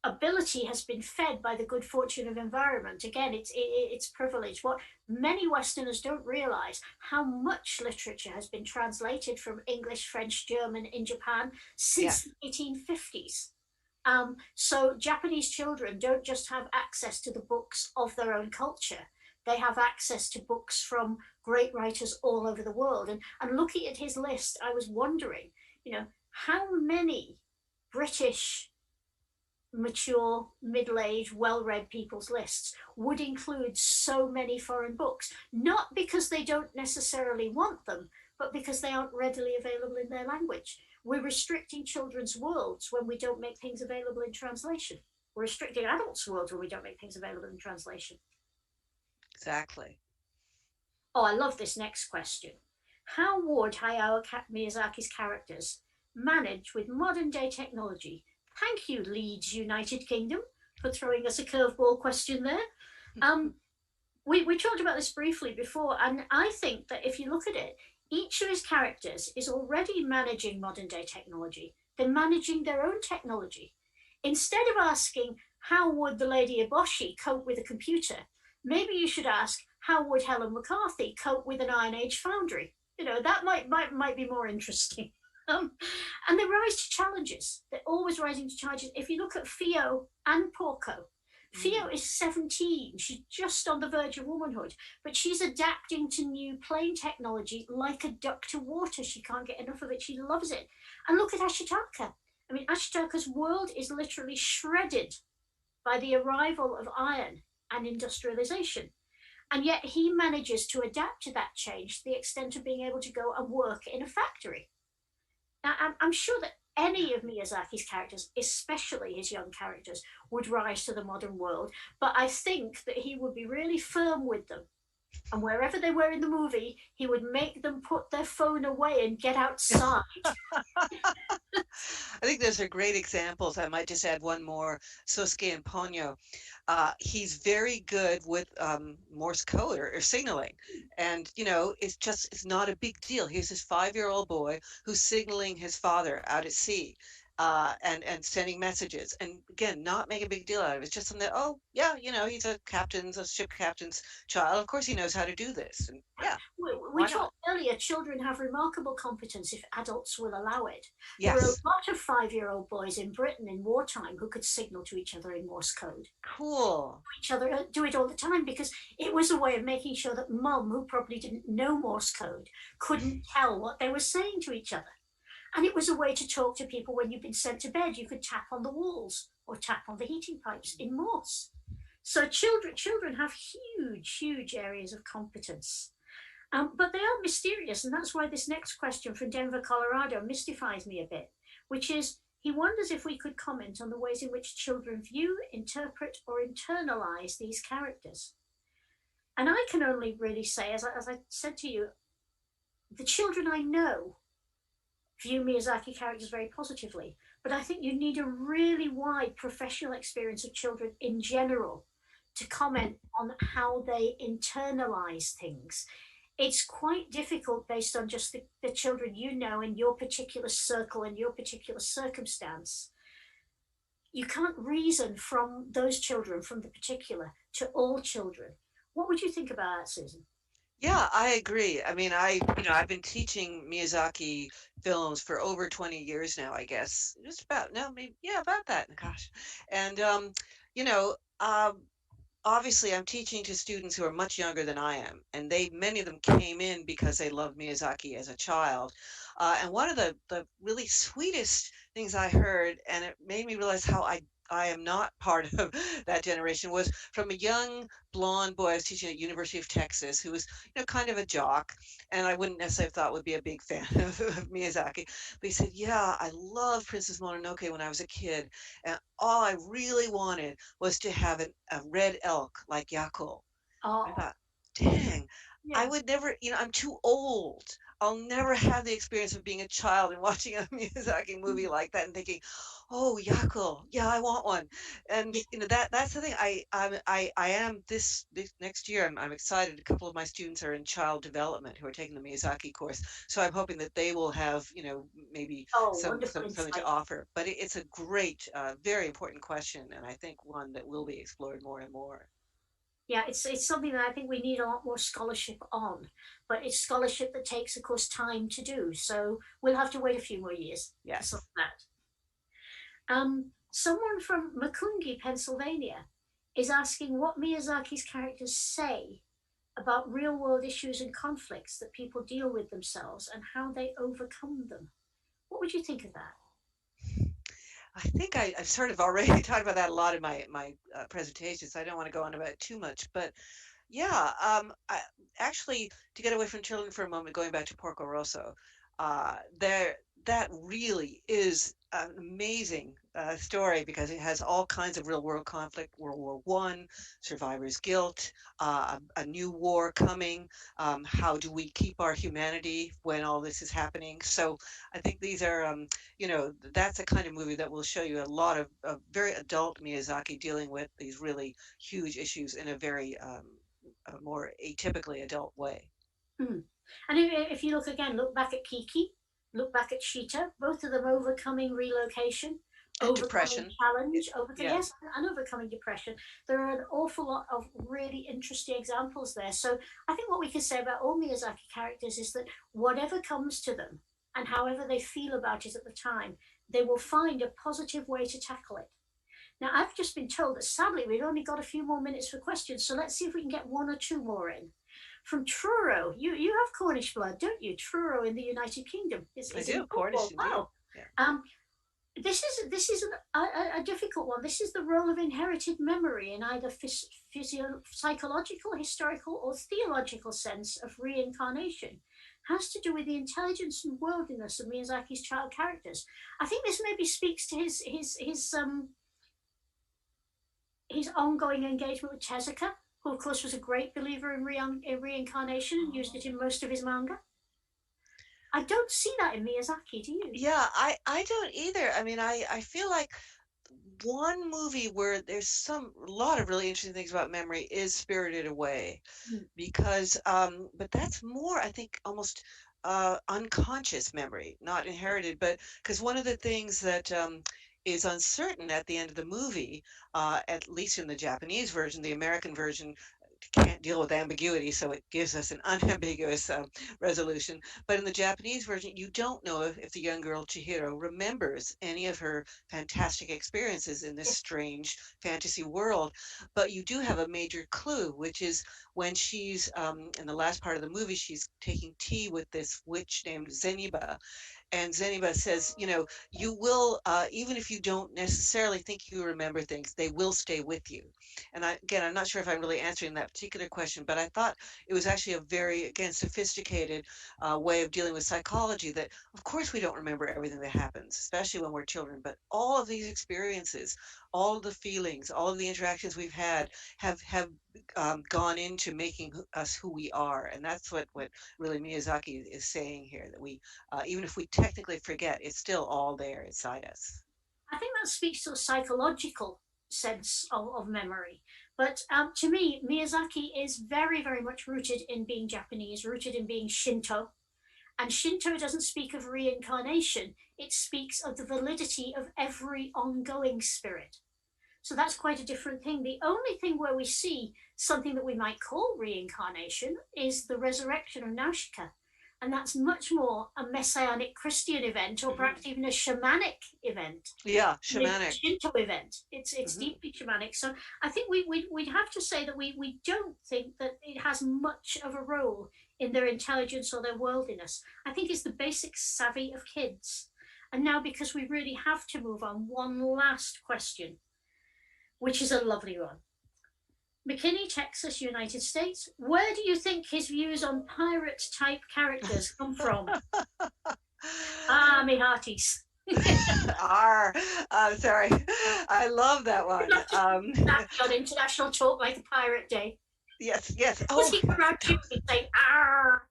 ability has been fed by the good fortune of environment. Again, it's privilege. What many Westerners don't realize, how much literature has been translated from English, French, German in Japan since the 1850s. So Japanese children don't just have access to the books of their own culture. They have access to books from great writers all over the world. And looking at his list, I was wondering, how many British mature, middle-aged, well-read people's lists would include so many foreign books, not because they don't necessarily want them, but because they aren't readily available in their language. we're restricting children's worlds when we don't make things available in translation. We're restricting adults' worlds when we don't make things available in translation. Exactly. Oh, I love this next question. How would Hayao Miyazaki's characters manage with modern day technology? Thank you, Leeds United Kingdom, for throwing us a curveball question there. We talked about this briefly before, and I think that if you look at it, each of his characters is already managing modern day technology. They're managing their own technology. Instead of asking, how would the Lady Eboshi cope with a computer? Maybe you should ask, how would Helen McCarthy cope with an Iron Age foundry? You know, that might be more interesting. And they rise to challenges. They're always rising to challenges. If you look at Fio and Porco, Fio is 17. She's just on the verge of womanhood, but she's adapting to new plane technology like a duck to water. She can't get enough of it. She loves it. And look at Ashitaka. I mean, Ashitaka's world is literally shredded by the arrival of iron and industrialization. And yet he manages to adapt to that change to the extent of being able to go and work in a factory. Now, I'm sure that any of Miyazaki's characters, especially his young characters, would rise to the modern world, but I think that he would be really firm with them. And wherever they were in the movie, he would make them put their phone away and get outside. I think those are great examples. I might just add one more, Sosuke and Ponyo. He's very good with Morse code or signaling. And, you know, it's not a big deal. Here's this 5-year-old boy who's signaling his father out at sea. And sending messages, and again, not make a big deal out of it. It's just something that, oh yeah, you know, he's a ship captain's child. Of course, he knows how to do this. And yeah, we talked earlier. Children have remarkable competence if adults will allow it. Yes. There are a lot of 5-year-old boys in Britain in wartime who could signal to each other in Morse code. Cool. Each other do it all the time because it was a way of making sure that mum, who probably didn't know Morse code, couldn't tell what they were saying to each other. And it was a way to talk to people when you've been sent to bed. You could tap on the walls or tap on the heating pipes in Morse. So children have huge areas of competence. But they are mysterious, and that's why this next question from Denver, Colorado mystifies me a bit, which is, he wonders if we could comment on the ways in which children view, interpret, or internalize these characters. And I can only really say, as I said to you, the children I know view Miyazaki characters very positively, but I think you need a really wide professional experience of children in general to comment on how they internalize things. It's quite difficult based on just the children you know in your particular circle and your particular circumstance. You can't reason from those children, from the particular, to all children. What would you think about that, Susan? Yeah, I agree. I mean, I've been teaching Miyazaki films for over 20 years now, I guess. Just about, no, maybe, yeah, about that. Gosh. And, you know, obviously I'm teaching to students who are much younger than I am, and many of them came in because they loved Miyazaki as a child. And one of the really sweetest things I heard, and it made me realize how I am not part of that generation, was from a young blonde boy I was teaching at University of Texas who was, you know, kind of a jock, and I wouldn't necessarily have thought would be a big fan of Miyazaki. But he said, yeah, I loved Princess Mononoke when I was a kid, and all I really wanted was to have a red elk like Yako. Oh. I thought, dang, Yeah. I would never, you know, I'm too old. I'll never have the experience of being a child and watching a Miyazaki movie like that and thinking, oh, Yako, yeah, I want one. And you know, that's the thing. I am this next year. I'm excited. A couple of my students are in child development who are taking the Miyazaki course, so I'm hoping that they will have, you know, maybe something to offer. But it's a great, very important question, and I think one that will be explored more and more. Yeah, it's something that I think we need a lot more scholarship on, but it's scholarship that takes, of course, time to do. So we'll have to wait a few more years Yes. to sort that. Someone from Makungi, Pennsylvania, is asking what Miyazaki's characters say about real-world issues and conflicts that people deal with themselves and how they overcome them. What would you think of that? I think I've sort of already talked about that a lot in my presentation, so I don't want to go on about it too much. But yeah, actually, to get away from children for a moment, going back to Porco Rosso, that really is an amazing story because it has all kinds of real world conflict, World War One, survivors' guilt, a new war coming. How do we keep our humanity when all this is happening? So I think these are, that's a kind of movie that will show you a lot of very adult Miyazaki dealing with these really huge issues in a very a more atypically adult way. Mm. And if you look back at Kiki, look back at Shita, both of them overcoming relocation, And overcoming depression. challenge, Yeah. yes, and overcoming depression. There are an awful lot of really interesting examples there. So I think what we can say about all Miyazaki characters is that whatever comes to them and however they feel about it at the time, they will find a positive way to tackle it. Now, I've just been told that sadly we've only got a few more minutes for questions, so let's see if we can get one or two more in. From Truro, you have Cornish blood, don't you? Truro in the United Kingdom. I do, Cornish. Wow. Yeah. This is a difficult one. This is the role of inherited memory in either psychological, historical, or theological sense of reincarnation. Has to do with the intelligence and worldliness of Miyazaki's child characters. I think this maybe speaks to his ongoing engagement with Tezuka, who of course was a great believer in reincarnation and used it in most of his manga. I don't see that in Miyazaki, do you? Yeah, I don't either. I mean, I feel like one movie where there's a lot of really interesting things about memory is Spirited Away, because but that's more, I think, almost unconscious memory, not inherited, but because one of the things that is uncertain at the end of the movie, at least in the Japanese version, the American version can't deal with ambiguity, so it gives us an unambiguous resolution. But in the Japanese version, you don't know if the young girl Chihiro remembers any of her fantastic experiences in this strange fantasy world. But you do have a major clue, which is when she's, in the last part of the movie, she's taking tea with this witch named Zeniba. And Zeniba says, you will, even if you don't necessarily think you remember things, they will stay with you. And I'm not sure if I'm really answering that particular question, but I thought it was actually a very, again, sophisticated way of dealing with psychology that, of course, we don't remember everything that happens, especially when we're children, but all of these experiences, all of the feelings, all of the interactions we've had have gone into making us who we are. And that's what really Miyazaki is saying here, that we, even if we technically forget, it's still all there inside us. I think that speaks to a psychological sense of memory. But to me, Miyazaki is very, very much rooted in being Japanese, rooted in being Shinto. And Shinto doesn't speak of reincarnation, it speaks of the validity of every ongoing spirit. So that's quite a different thing. The only thing where we see something that we might call reincarnation is the resurrection of Nausicaa. And that's much more a messianic Christian event, or perhaps even a shamanic event. Yeah, shamanic. Shinto event. It's deeply shamanic. So I think we'd have to say that we don't think that it has much of a role in their intelligence or their worldliness. I think it's the basic savvy of kids. And now, because we really have to move on, one last question, which is a lovely one. McKinney, Texas, United States. Where do you think his views on pirate-type characters come from? Me hearties. Sorry. I love that one. On International Talk Like a Pirate Day. Yes. Oh, he come around you and say, "Arr."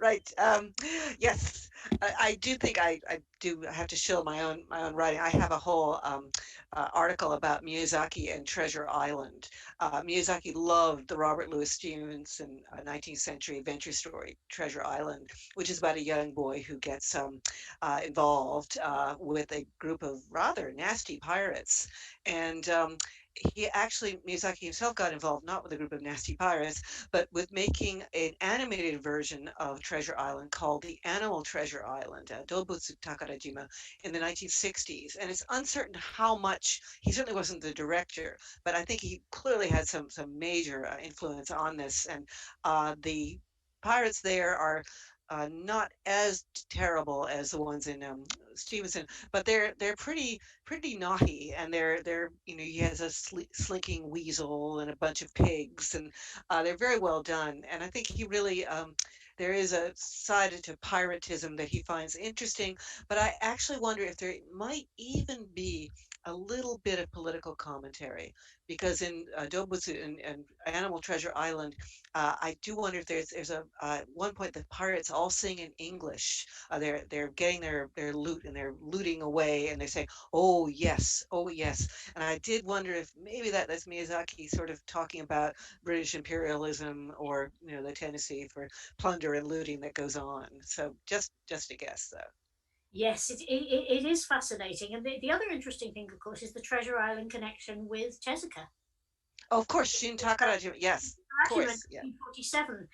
Right. Yes, I do think I do have to shill my own writing. I have a whole article about Miyazaki and Treasure Island. Miyazaki loved the Robert Louis Stevenson 19th century adventure story, Treasure Island, which is about a young boy who gets involved with a group of rather nasty pirates. And Miyazaki himself got involved, not with a group of nasty pirates, but with making an animated version of Treasure Island called The Animal Treasure Island, Dobutsu Takarajima, in the 1960s. And it's uncertain how much, he certainly wasn't the director, but I think he clearly had some major influence on this. And the pirates there are not as terrible as the ones in Stevenson, but they're pretty naughty, and they're he has a slinking weasel and a bunch of pigs, and they're very well done. And I think he really there is a side to piratism that he finds interesting, but I actually wonder if there might even be a little bit of political commentary, because in Dobutsu and Animal Treasure Island, I do wonder if there's a one point the pirates all sing in English. They're getting their loot and they're looting away, and they say, "Oh yes, oh yes." And I did wonder if maybe that's Miyazaki sort of talking about British imperialism, or the tendency for plunder and looting that goes on. So just a guess, though. Yes, it is fascinating. And the other interesting thing, of course, is the Treasure Island connection with Tezuka. Oh, of course, Shin Takaraji. Yes, of course. Yeah. 1947.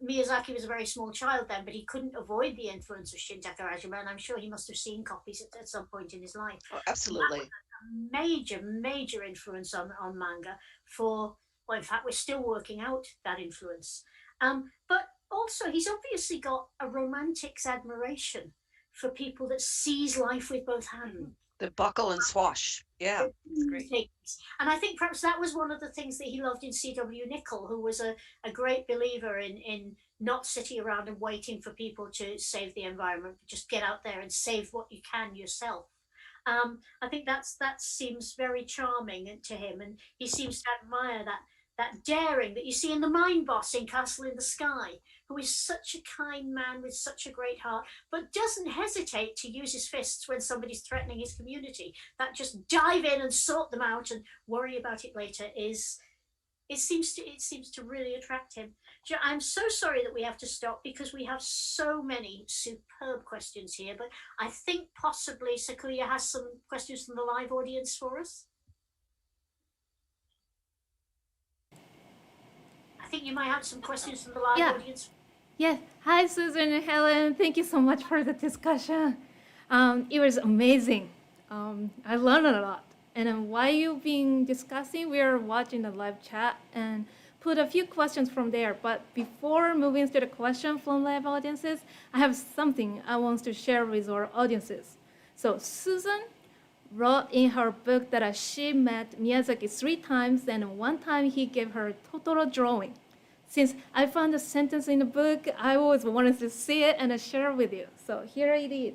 Miyazaki was a very small child then, but he couldn't avoid the influence of Shin Takarajima, and I'm sure he must have seen copies at some point in his life. Oh, absolutely. A major influence on manga for, well, in fact, we're still working out that influence. But also, he's obviously got a romantic's admiration for people that seize life with both hands. The buckle and swash. Yeah, it's great. And I think perhaps that was one of the things that he loved in C.W. Nicol, who was a great believer in not sitting around and waiting for people to save the environment, but just get out there and save what you can yourself. I think that seems very charming to him, and he seems to admire that daring that you see in the mine boss in Castle in the Sky, who is such a kind man with such a great heart, but doesn't hesitate to use his fists when somebody's threatening his community. That just dive in and sort them out and worry about it later it seems to really attract him. I'm so sorry that we have to stop because we have so many superb questions here, but I think possibly Sakuya has some questions from the live audience for us. I think you might have some questions from the live audience. Yes. Hi, Susan and Helen. Thank you so much for the discussion. It was amazing. I learned a lot. And then while you've been discussing, we are watching the live chat and put a few questions from there. But before moving to the question from live audiences, I have something I want to share with our audiences. So Susan wrote in her book that she met Miyazaki 3 times, and one time he gave her a Totoro drawing. Since I found a sentence in the book, I always wanted to see it and share with you. So here it is.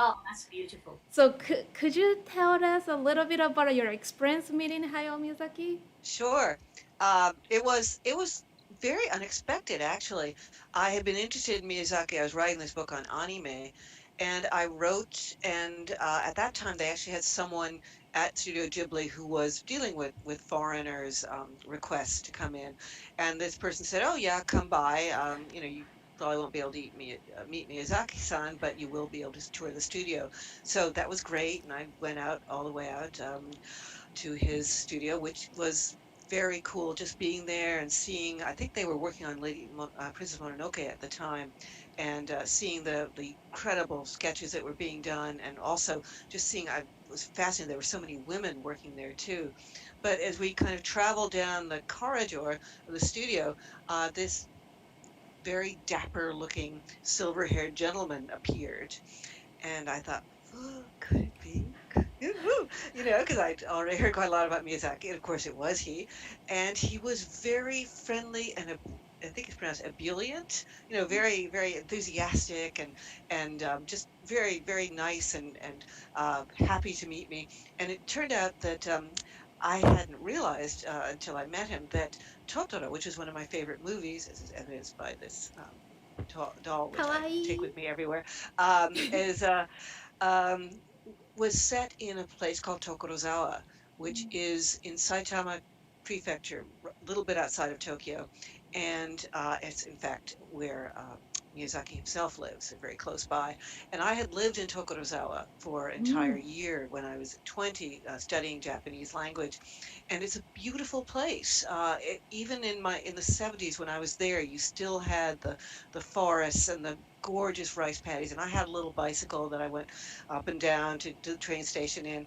Oh, that's beautiful. So could you tell us a little bit about your experience meeting Hayao Miyazaki? Sure. It was very unexpected, actually. I had been interested in Miyazaki. I was writing this book on anime, and I wrote, and at that time they actually had someone at Studio Ghibli who was dealing with foreigners' requests to come in, and this person said, "Oh yeah, come by. You probably won't be able to meet Miyazaki-san, but you will be able to tour the studio." So that was great, and I went out all the way out to his studio, which was very cool, just being there and seeing. I think they were working on Princess Mononoke at the time, and seeing the incredible sketches that were being done, and also just seeing. I was fascinated. There were so many women working there too. But as we kind of traveled down the corridor of the studio, this very dapper-looking, silver-haired gentleman appeared, and I thought, oh, could it be? Because I'd already heard quite a lot about Miyazaki, and of course it was he, and he was very friendly and I think it's pronounced ebullient, very, very enthusiastic and just very, very nice and happy to meet me. And it turned out that I hadn't realized until I met him that Totoro, which is one of my favorite movies, as is evidenced by this doll, which I take with me everywhere, was set in a place called Tokorozawa, which is in Saitama Prefecture, a little bit outside of Tokyo. And it's, in fact, where Miyazaki himself lives, very close by. And I had lived in Tokorozawa for an entire year when I was 20, studying Japanese language. And it's a beautiful place. Even in the 70s when I was there, you still had the forests and the gorgeous rice paddies. And I had a little bicycle that I went up and down to the train station in.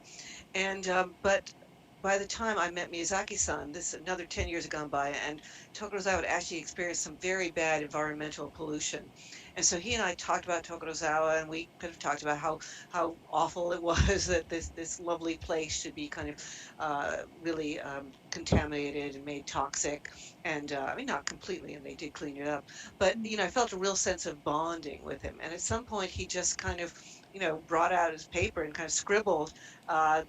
And but by the time I met Miyazaki-san, this another 10 years had gone by, and Tokorozawa had actually experienced some very bad environmental pollution. And so he and I talked about Tokorozawa, and we kind of talked about how awful it was that this lovely place should be kind of really contaminated and made toxic. And I mean, not completely, and they did clean it up. But, you know, I felt a real sense of bonding with him. And at some point, he just kind of, you know, brought out his paper and kind of scribbled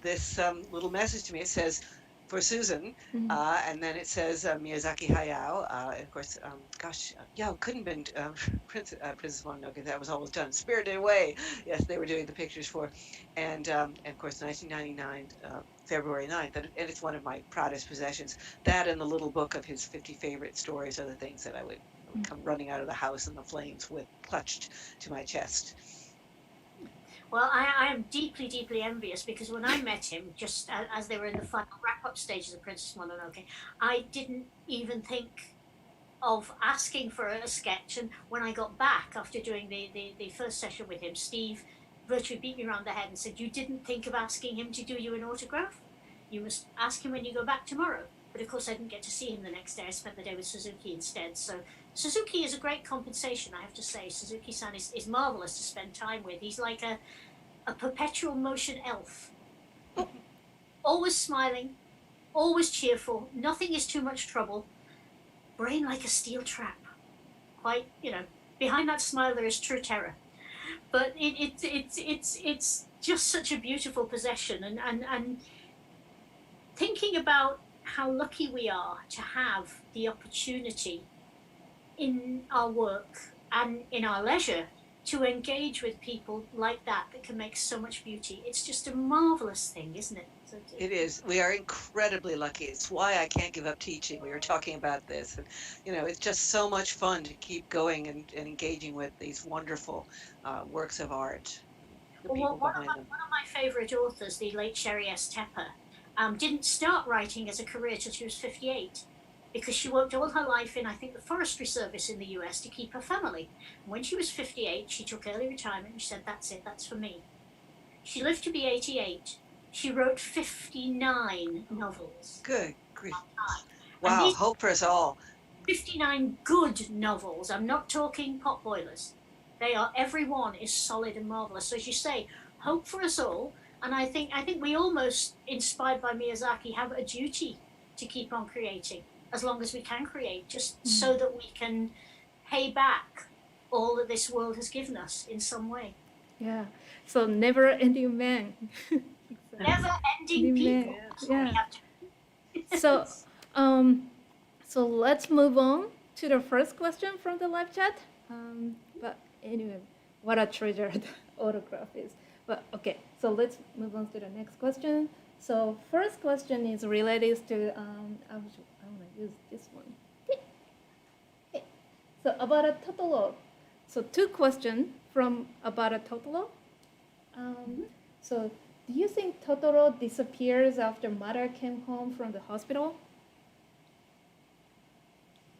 this little message to me. It says, for Susan, and then it says Miyazaki Hayao, and of course, yeah, it couldn't have been Princess Mononoke, that was almost done. Spirited Away, yes, they were doing the pictures for, and of course, 1999, February 9th, and it's one of my proudest possessions. That and the little book of his 50 favorite stories are the things that I would come running out of the house in the flames with, clutched to my chest. Well, I am deeply, deeply envious, because when I met him, just as they were in the final wrap-up stages of Princess Mononoke, I didn't even think of asking for a sketch. And when I got back after doing the first session with him, Steve virtually beat me around the head and said, "You didn't think of asking him to do you an autograph? You must ask him when you go back tomorrow." But of course, I didn't get to see him the next day. I spent the day with Suzuki instead. So Suzuki is a great compensation, I have to say. Suzuki-san is marvelous to spend time with. He's like a perpetual motion elf. Always smiling, always cheerful, nothing is too much trouble. Brain like a steel trap. Quite, you know, behind that smile there is true terror. But it's just such a beautiful possession. And thinking about how lucky we are to have the opportunity in our work and in our leisure to engage with people like that can make so much beauty. It's just a marvelous thing, isn't it? It is. We are incredibly lucky. It's why I can't give up teaching. We were talking about this, and you know, it's just so much fun to keep going and engaging with these wonderful works of art. The people behind them. One of my favorite authors, the late Sherry S. Tepper, didn't start writing as a career till she was 58. Because she worked all her life in, I think, the Forestry Service in the US to keep her family. And when she was 58, she took early retirement and she said, "That's it, that's for me." She lived to be 88. She wrote 59 novels. Good grief. Wow, hope for us all. 59 good novels. I'm not talking potboilers. Every one is solid and marvelous. So as you say, hope for us all. And I think we almost, inspired by Miyazaki, have a duty to keep on creating. As long as we can create, just so that we can pay back all that this world has given us in some way. Yeah. So never-ending man. Never-ending people. Yeah. So, so let's move on to the first question from the live chat. But anyway, what a treasure the autograph is. But okay, so let's move on to the next question. So first question is related to I want to use this one. Okay. So about a Totoro. So two questions from about a Totoro. So do you think Totoro disappears after mother came home from the hospital?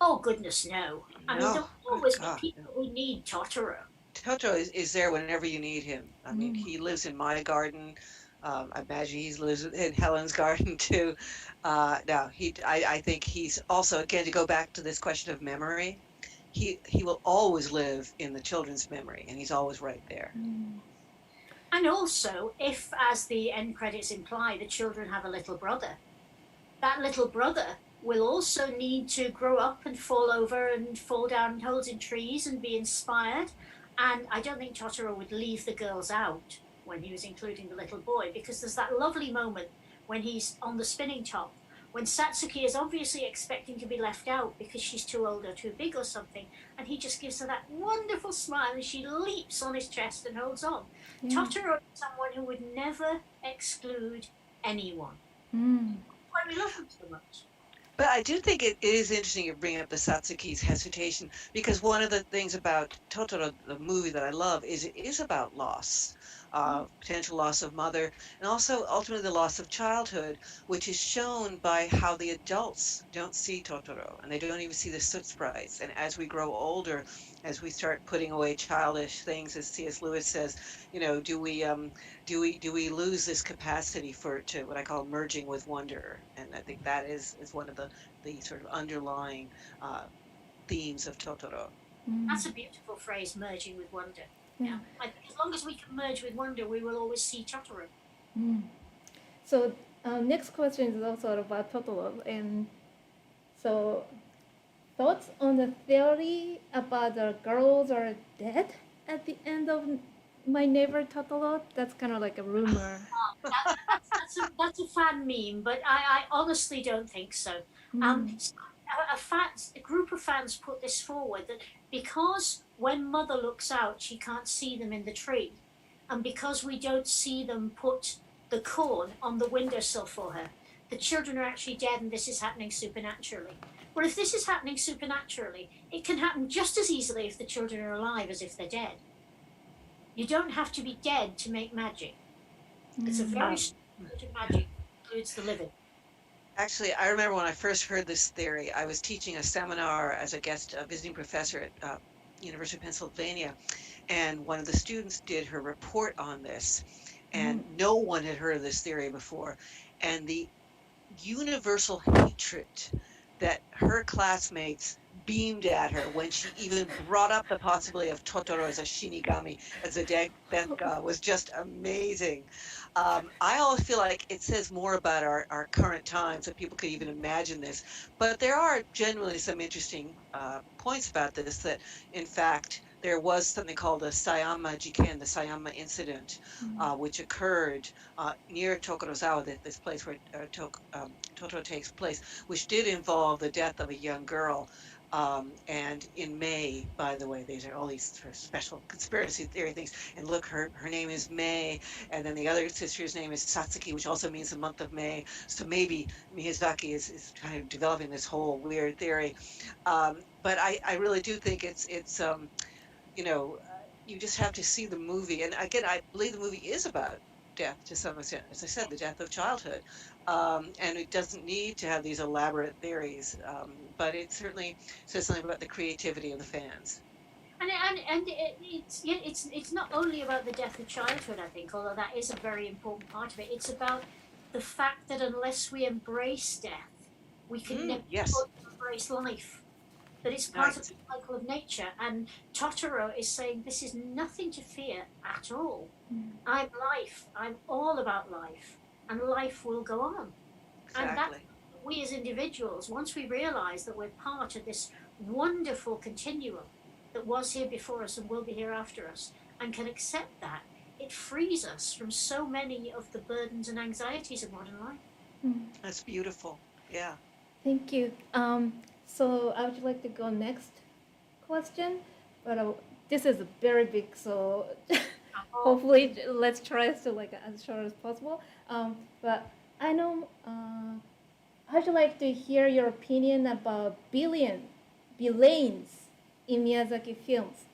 Oh goodness, no. I mean, there'll always be people who need Totoro. Totoro is there whenever you need him. I mean, he lives in my garden. I imagine he lives in Helen's garden too. No, I think he's also, again, to go back to this question of memory, he will always live in the children's memory, and he's always right there. And also, if, as the end credits imply, the children have a little brother, that little brother will also need to grow up and fall over and fall down holes in trees and be inspired. And I don't think Totoro would leave the girls out when he was including the little boy, because there's that lovely moment when he's on the spinning top, when Satsuki is obviously expecting to be left out because she's too old or too big or something, and he just gives her that wonderful smile and she leaps on his chest and holds on. Yeah. Totoro is someone who would never exclude anyone. That's why we love him so much. But I do think it is interesting you bring up the Satsuki's hesitation, because one of the things about Totoro, the movie that I love, is it is about loss. Potential loss of mother, and also ultimately the loss of childhood, which is shown by how the adults don't see Totoro, and they don't even see the soot sprites. And as we grow older as we start putting away childish things, as C.S. Lewis says, do we lose this capacity to what I call merging with wonder? And I think that is one of the sort of underlying themes of Totoro. That's a beautiful phrase, merging with wonder. Yeah. I think as long as we can merge with wonder, we will always see Totoro. So next question is also about Totoro. And so thoughts on the theory about the girls are dead at the end of My Neighbor Totoro? That's kind of like a rumor. That's a fan meme, but I honestly don't think so. A group of fans put this forward, that because when mother looks out, she can't see them in the tree, and because we don't see them put the corn on the windowsill for her, the children are actually dead, and this is happening supernaturally. Well, if this is happening supernaturally, it can happen just as easily if the children are alive as if they're dead. You don't have to be dead to make magic. It's a very strong magic, includes the living. Actually, I remember when I first heard this theory, I was teaching a seminar as a guest visiting professor at University of Pennsylvania, and one of the students did her report on this, and no one had heard of this theory before, and the universal hatred that her classmates beamed at her when she even brought up the possibility of Totoro as a Shinigami, as a dead god, was just amazing. I always feel like it says more about our current times, that people could even imagine this. But there are generally some interesting points about this, that in fact there was something called the Sayama Jiken, the Sayama incident, which occurred near Tokorozawa, this place where Totoro takes place, which did involve the death of a young girl. And in May, by the way, these are all these sort of special conspiracy theory things. And look, her name is May, and then the other sister's name is Satsuki, which also means the month of May. So maybe Miyazaki is kind of developing this whole weird theory. But I really do think it's you just have to see the movie. And again, I believe the movie is about death to some extent. As I said, the death of childhood. And it doesn't need to have these elaborate theories, but it certainly says something about the creativity of the fans. And it's not only about the death of childhood, I think, although that is a very important part of it. It's about the fact that unless we embrace death, we can never embrace life. That it's part of the cycle of nature. And Totoro is saying this is nothing to fear at all. I'm life. I'm all about life. And life will go on. Exactly. And that we as individuals, once we realize that we're part of this wonderful continuum that was here before us and will be here after us, and can accept that, it frees us from so many of the burdens and anxieties of modern life. That's beautiful. Yeah. Thank you. So I would like to go next question, but this is very big, so hopefully let's try to as short as possible. But I know I'd like to hear your opinion about villains in Miyazaki films.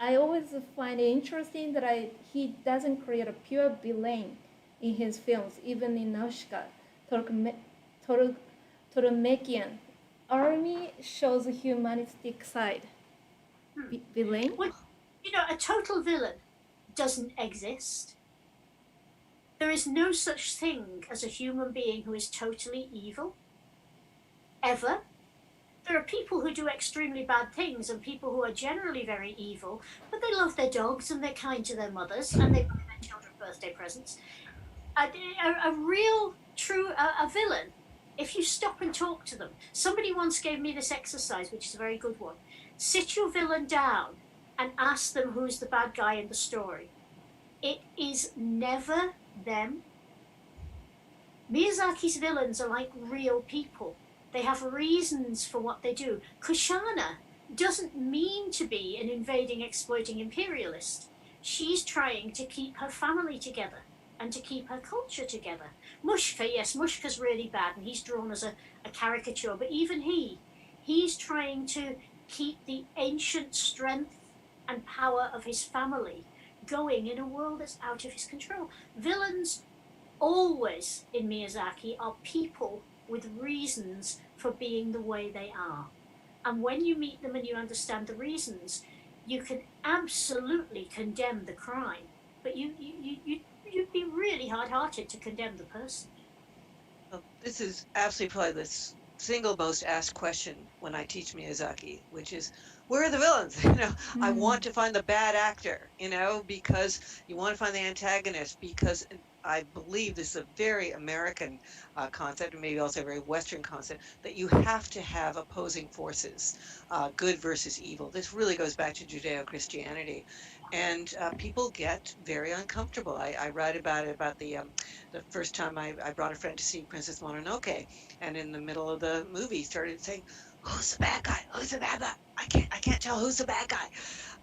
I always find it interesting that he doesn't create a pure villain in his films, even in Nausicaa, Toromekian. Army shows a humanistic side. Villain? Well, a total villain doesn't exist. There is no such thing as a human being who is totally evil, ever. There are people who do extremely bad things and people who are generally very evil, but they love their dogs and they're kind to their mothers and they buy their children birthday presents. A real, true, a villain, if you stop and talk to them. Somebody once gave me this exercise, which is a very good one. Sit your villain down and ask them who's the bad guy in the story. It is never them. Miyazaki's villains are like real people. They have reasons for what they do. Kushana doesn't mean to be an invading, exploiting imperialist. She's trying to keep her family together and to keep her culture together. Mushka, yes, Mushka's really bad and he's drawn as a caricature, but even he's trying to keep the ancient strength and power of his family going in a world that's out of his control. Villains always in Miyazaki are people with reasons for being the way they are. And when you meet them and you understand the reasons, you can absolutely condemn the crime, but you'd be really hard-hearted to condemn the person. Well, this is absolutely probably the single most asked question when I teach Miyazaki, which is, where are the villains? I want to find the bad actor, because you want to find the antagonist, because I believe this is a very American concept, and maybe also a very Western concept, that you have to have opposing forces, good versus evil. This really goes back to Judeo-Christianity. And people get very uncomfortable. I write about it, about the first time I brought a friend to see Princess Mononoke, and in the middle of the movie started saying, "Who's the bad guy? Who's the bad guy? I can't tell who's the bad guy."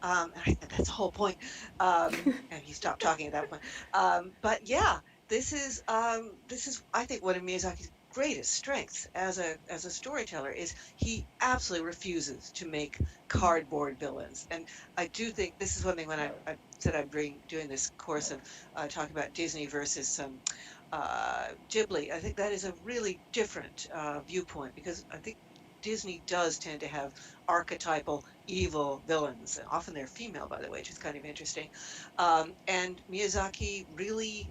And I think that's the whole point. And he stopped talking at that point. But yeah, this is I think one of Miyazaki's greatest strengths as a storyteller is he absolutely refuses to make cardboard villains. And I do think this is one thing when I said I'm doing this course of talking about Disney versus Ghibli. I think that is a really different viewpoint, because I think Disney does tend to have archetypal evil villains. Often they're female, by the way, which is kind of interesting. And Miyazaki really,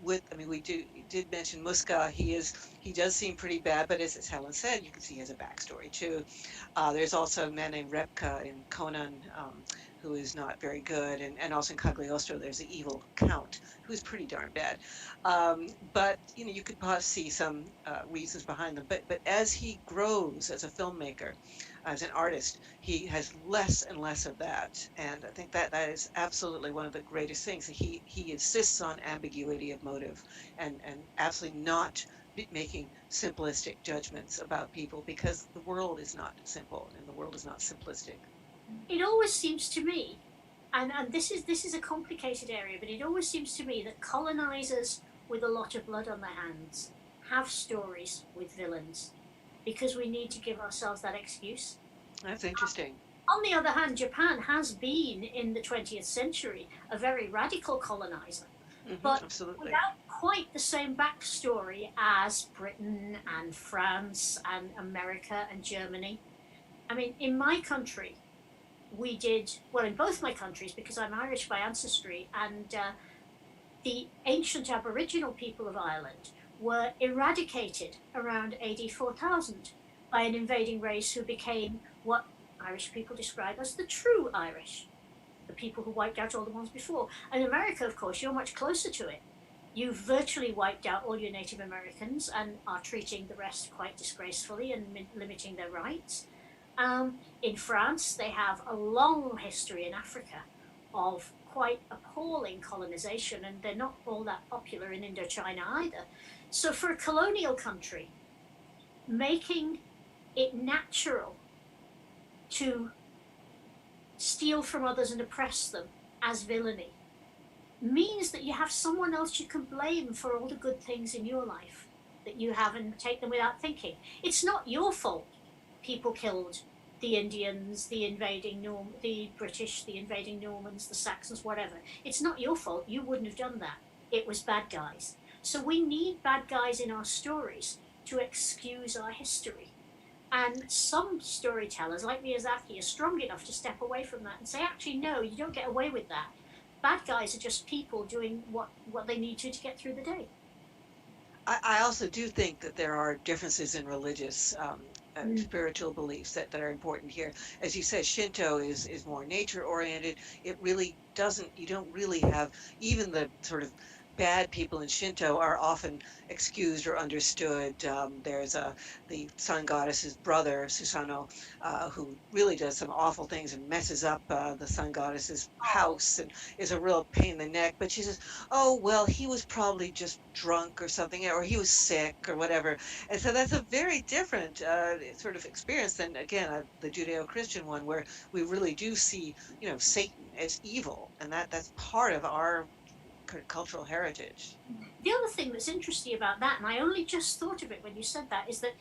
we did mention Muska. He does seem pretty bad, but as Helen said, you can see he has a backstory too. There's also a man named Repka in Conan, who is not very good, and also in Cagliostro there's the evil count, who's pretty darn bad. But you could see some reasons behind them. But as he grows as a filmmaker, as an artist, he has less and less of that. And I think that is absolutely one of the greatest things. He insists on ambiguity of motive and absolutely not making simplistic judgments about people, because the world is not simple and the world is not simplistic. It always seems to me, and this is a complicated area, but it always seems to me that colonizers with a lot of blood on their hands have stories with villains, because we need to give ourselves that excuse. That's interesting. On the other hand, Japan has been, in the 20th century, a very radical colonizer, but absolutely, without quite the same backstory as Britain and France and America and Germany. I mean, in my country, we did, well, in both my countries, because I'm Irish by ancestry, and the ancient Aboriginal people of Ireland were eradicated around AD 4000 by an invading race who became what Irish people describe as the true Irish, the people who wiped out all the ones before. And in America, of course, you're much closer to it. You've virtually wiped out all your Native Americans and are treating the rest quite disgracefully and limiting their rights. In France, they have a long history in Africa of quite appalling colonization, and they're not all that popular in Indochina either. So for a colonial country, making it natural to steal from others and oppress them as villainy means that you have someone else you can blame for all the good things in your life that you have, and take them without thinking. It's not your fault people killed the Indians, the British, the invading Normans, the Saxons, whatever. It's not your fault. You wouldn't have done that. It was bad guys. So we need bad guys in our stories to excuse our history. And some storytellers, like Miyazaki, are strong enough to step away from that and say, actually, no, you don't get away with that. Bad guys are just people doing what they need to get through the day. I also do think that there are differences in religious spiritual beliefs that are important here. As you said, Shinto is more nature oriented. It really doesn't, you don't really have, even the sort of bad people in Shinto are often excused or understood. There's the sun goddess's brother, Susanoo, who really does some awful things and messes up the sun goddess's house and is a real pain in the neck. But she says, oh, well, he was probably just drunk or something, or he was sick or whatever. And so that's a very different sort of experience than, again, the Judeo-Christian one, where we really do see, Satan as evil. And that's part of our cultural heritage. The other thing that's interesting about that, and I only just thought of it when you said that, is that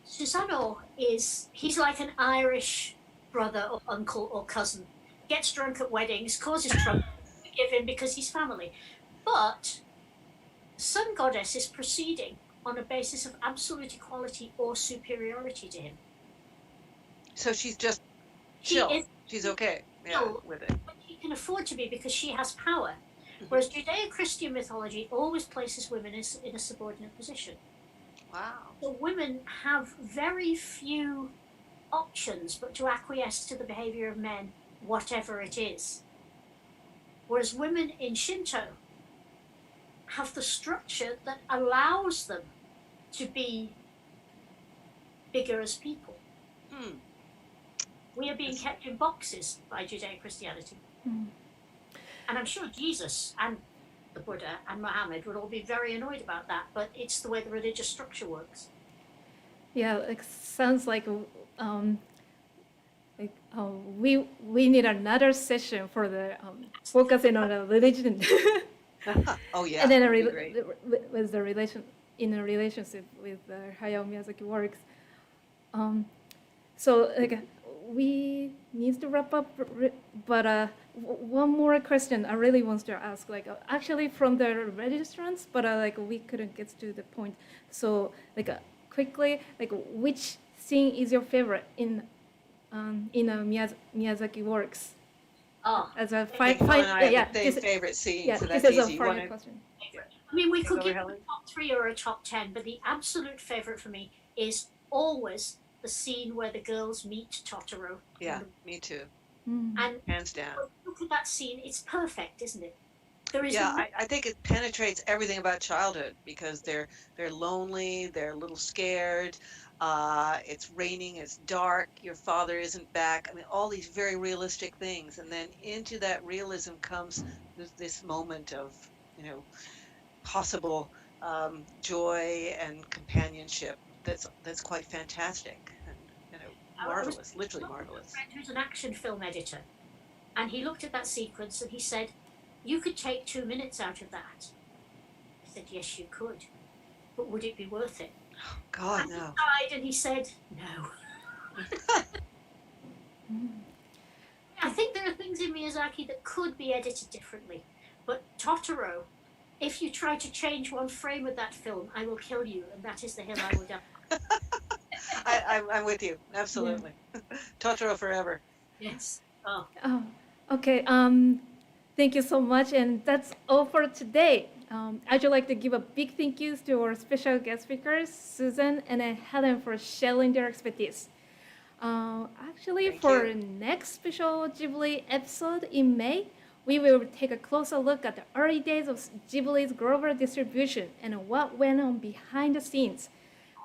Susanoo he's like an Irish brother or uncle or cousin. Gets drunk at weddings, causes trouble, forgive him because he's family. But the sun goddess is proceeding on a basis of absolute equality or superiority to him. So she's just chill. She's okay. Yeah, No. with it. But she can afford to be because she has power. Whereas Judeo-Christian mythology always places women in a subordinate position. Wow. So women have very few options but to acquiesce to the behavior of men, whatever it is. Whereas women in Shinto have the structure that allows them to be bigger as people. Hmm. We are being kept in boxes by Judeo-Christianity. And I'm sure Jesus and the Buddha and Muhammad would all be very annoyed about that, but it's the way the religious structure works. Yeah, it sounds like we need another session for the focusing on the religion. Oh yeah. And then that'd be great. with the in a relationship with Hayao Miyazaki works. So like we need to wrap up, but one more question I really want to ask, like actually from the registrants, but like we couldn't get to the point. So like quickly, like which scene is your favorite in Miyazaki works? Oh, As a Helen and I have the same this- favorite scene, yeah, so this that's is a easy. final question. I mean, we Take could over, give Helen. a top 3 or a top 10, but the absolute favorite for me is always the scene where the girls meet Totoro. Yeah, me too. And Hands down. look at that scene, it's perfect, isn't it? There is Yeah, I think it penetrates everything about childhood because they're lonely, they're a little scared. It's raining, it's dark, your father isn't back. I mean, all these very realistic things, and then into that realism comes this moment of, possible joy and companionship. That's quite fantastic and marvelous, literally marvelous. friend who's an action film editor, and he looked at that sequence and he said, "You could take 2 minutes out of that." I said, "Yes, you could, but would it be worth it?" God, And he no. sighed and he said, "No." I think there are things in Miyazaki that could be edited differently, but Totoro, if you try to change one frame of that film, I will kill you, and that is the hill I will die. I'm with you, absolutely. Totoro forever. Yes. Oh. Oh, okay. Thank you so much, and that's all for today. I'd like to give a big thank you to our special guest speakers, Susan and Helen, for sharing their expertise. Actually, Thank for you. next special Ghibli episode in May, we will take a closer look at the early days of Ghibli's global distribution and what went on behind the scenes.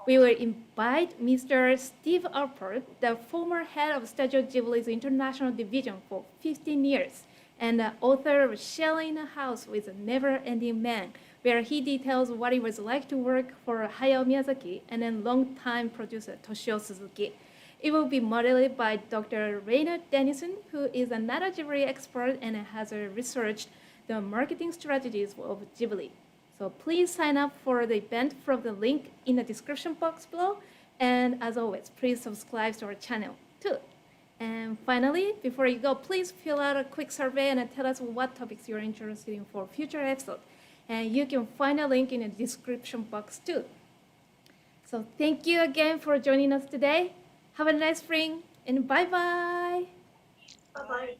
We will invite Mr. Steve Alpert, the former head of Studio Ghibli's international division for 15 years, and the author of Shelling a House with a Never-Ending Man, where he details what it was like to work for Hayao Miyazaki and then longtime producer Toshio Suzuki. It will be moderated by Dr. Rainer Dennison, who is another Ghibli expert and has researched the marketing strategies of Ghibli. So please sign up for the event from the link in the description box below. And as always, please subscribe to our channel too. And finally, before you go, please fill out a quick survey and tell us what topics you're interested in for future episodes. And you can find a link in the description box too. So thank you again for joining us today. Have a nice spring and bye-bye. Bye-bye.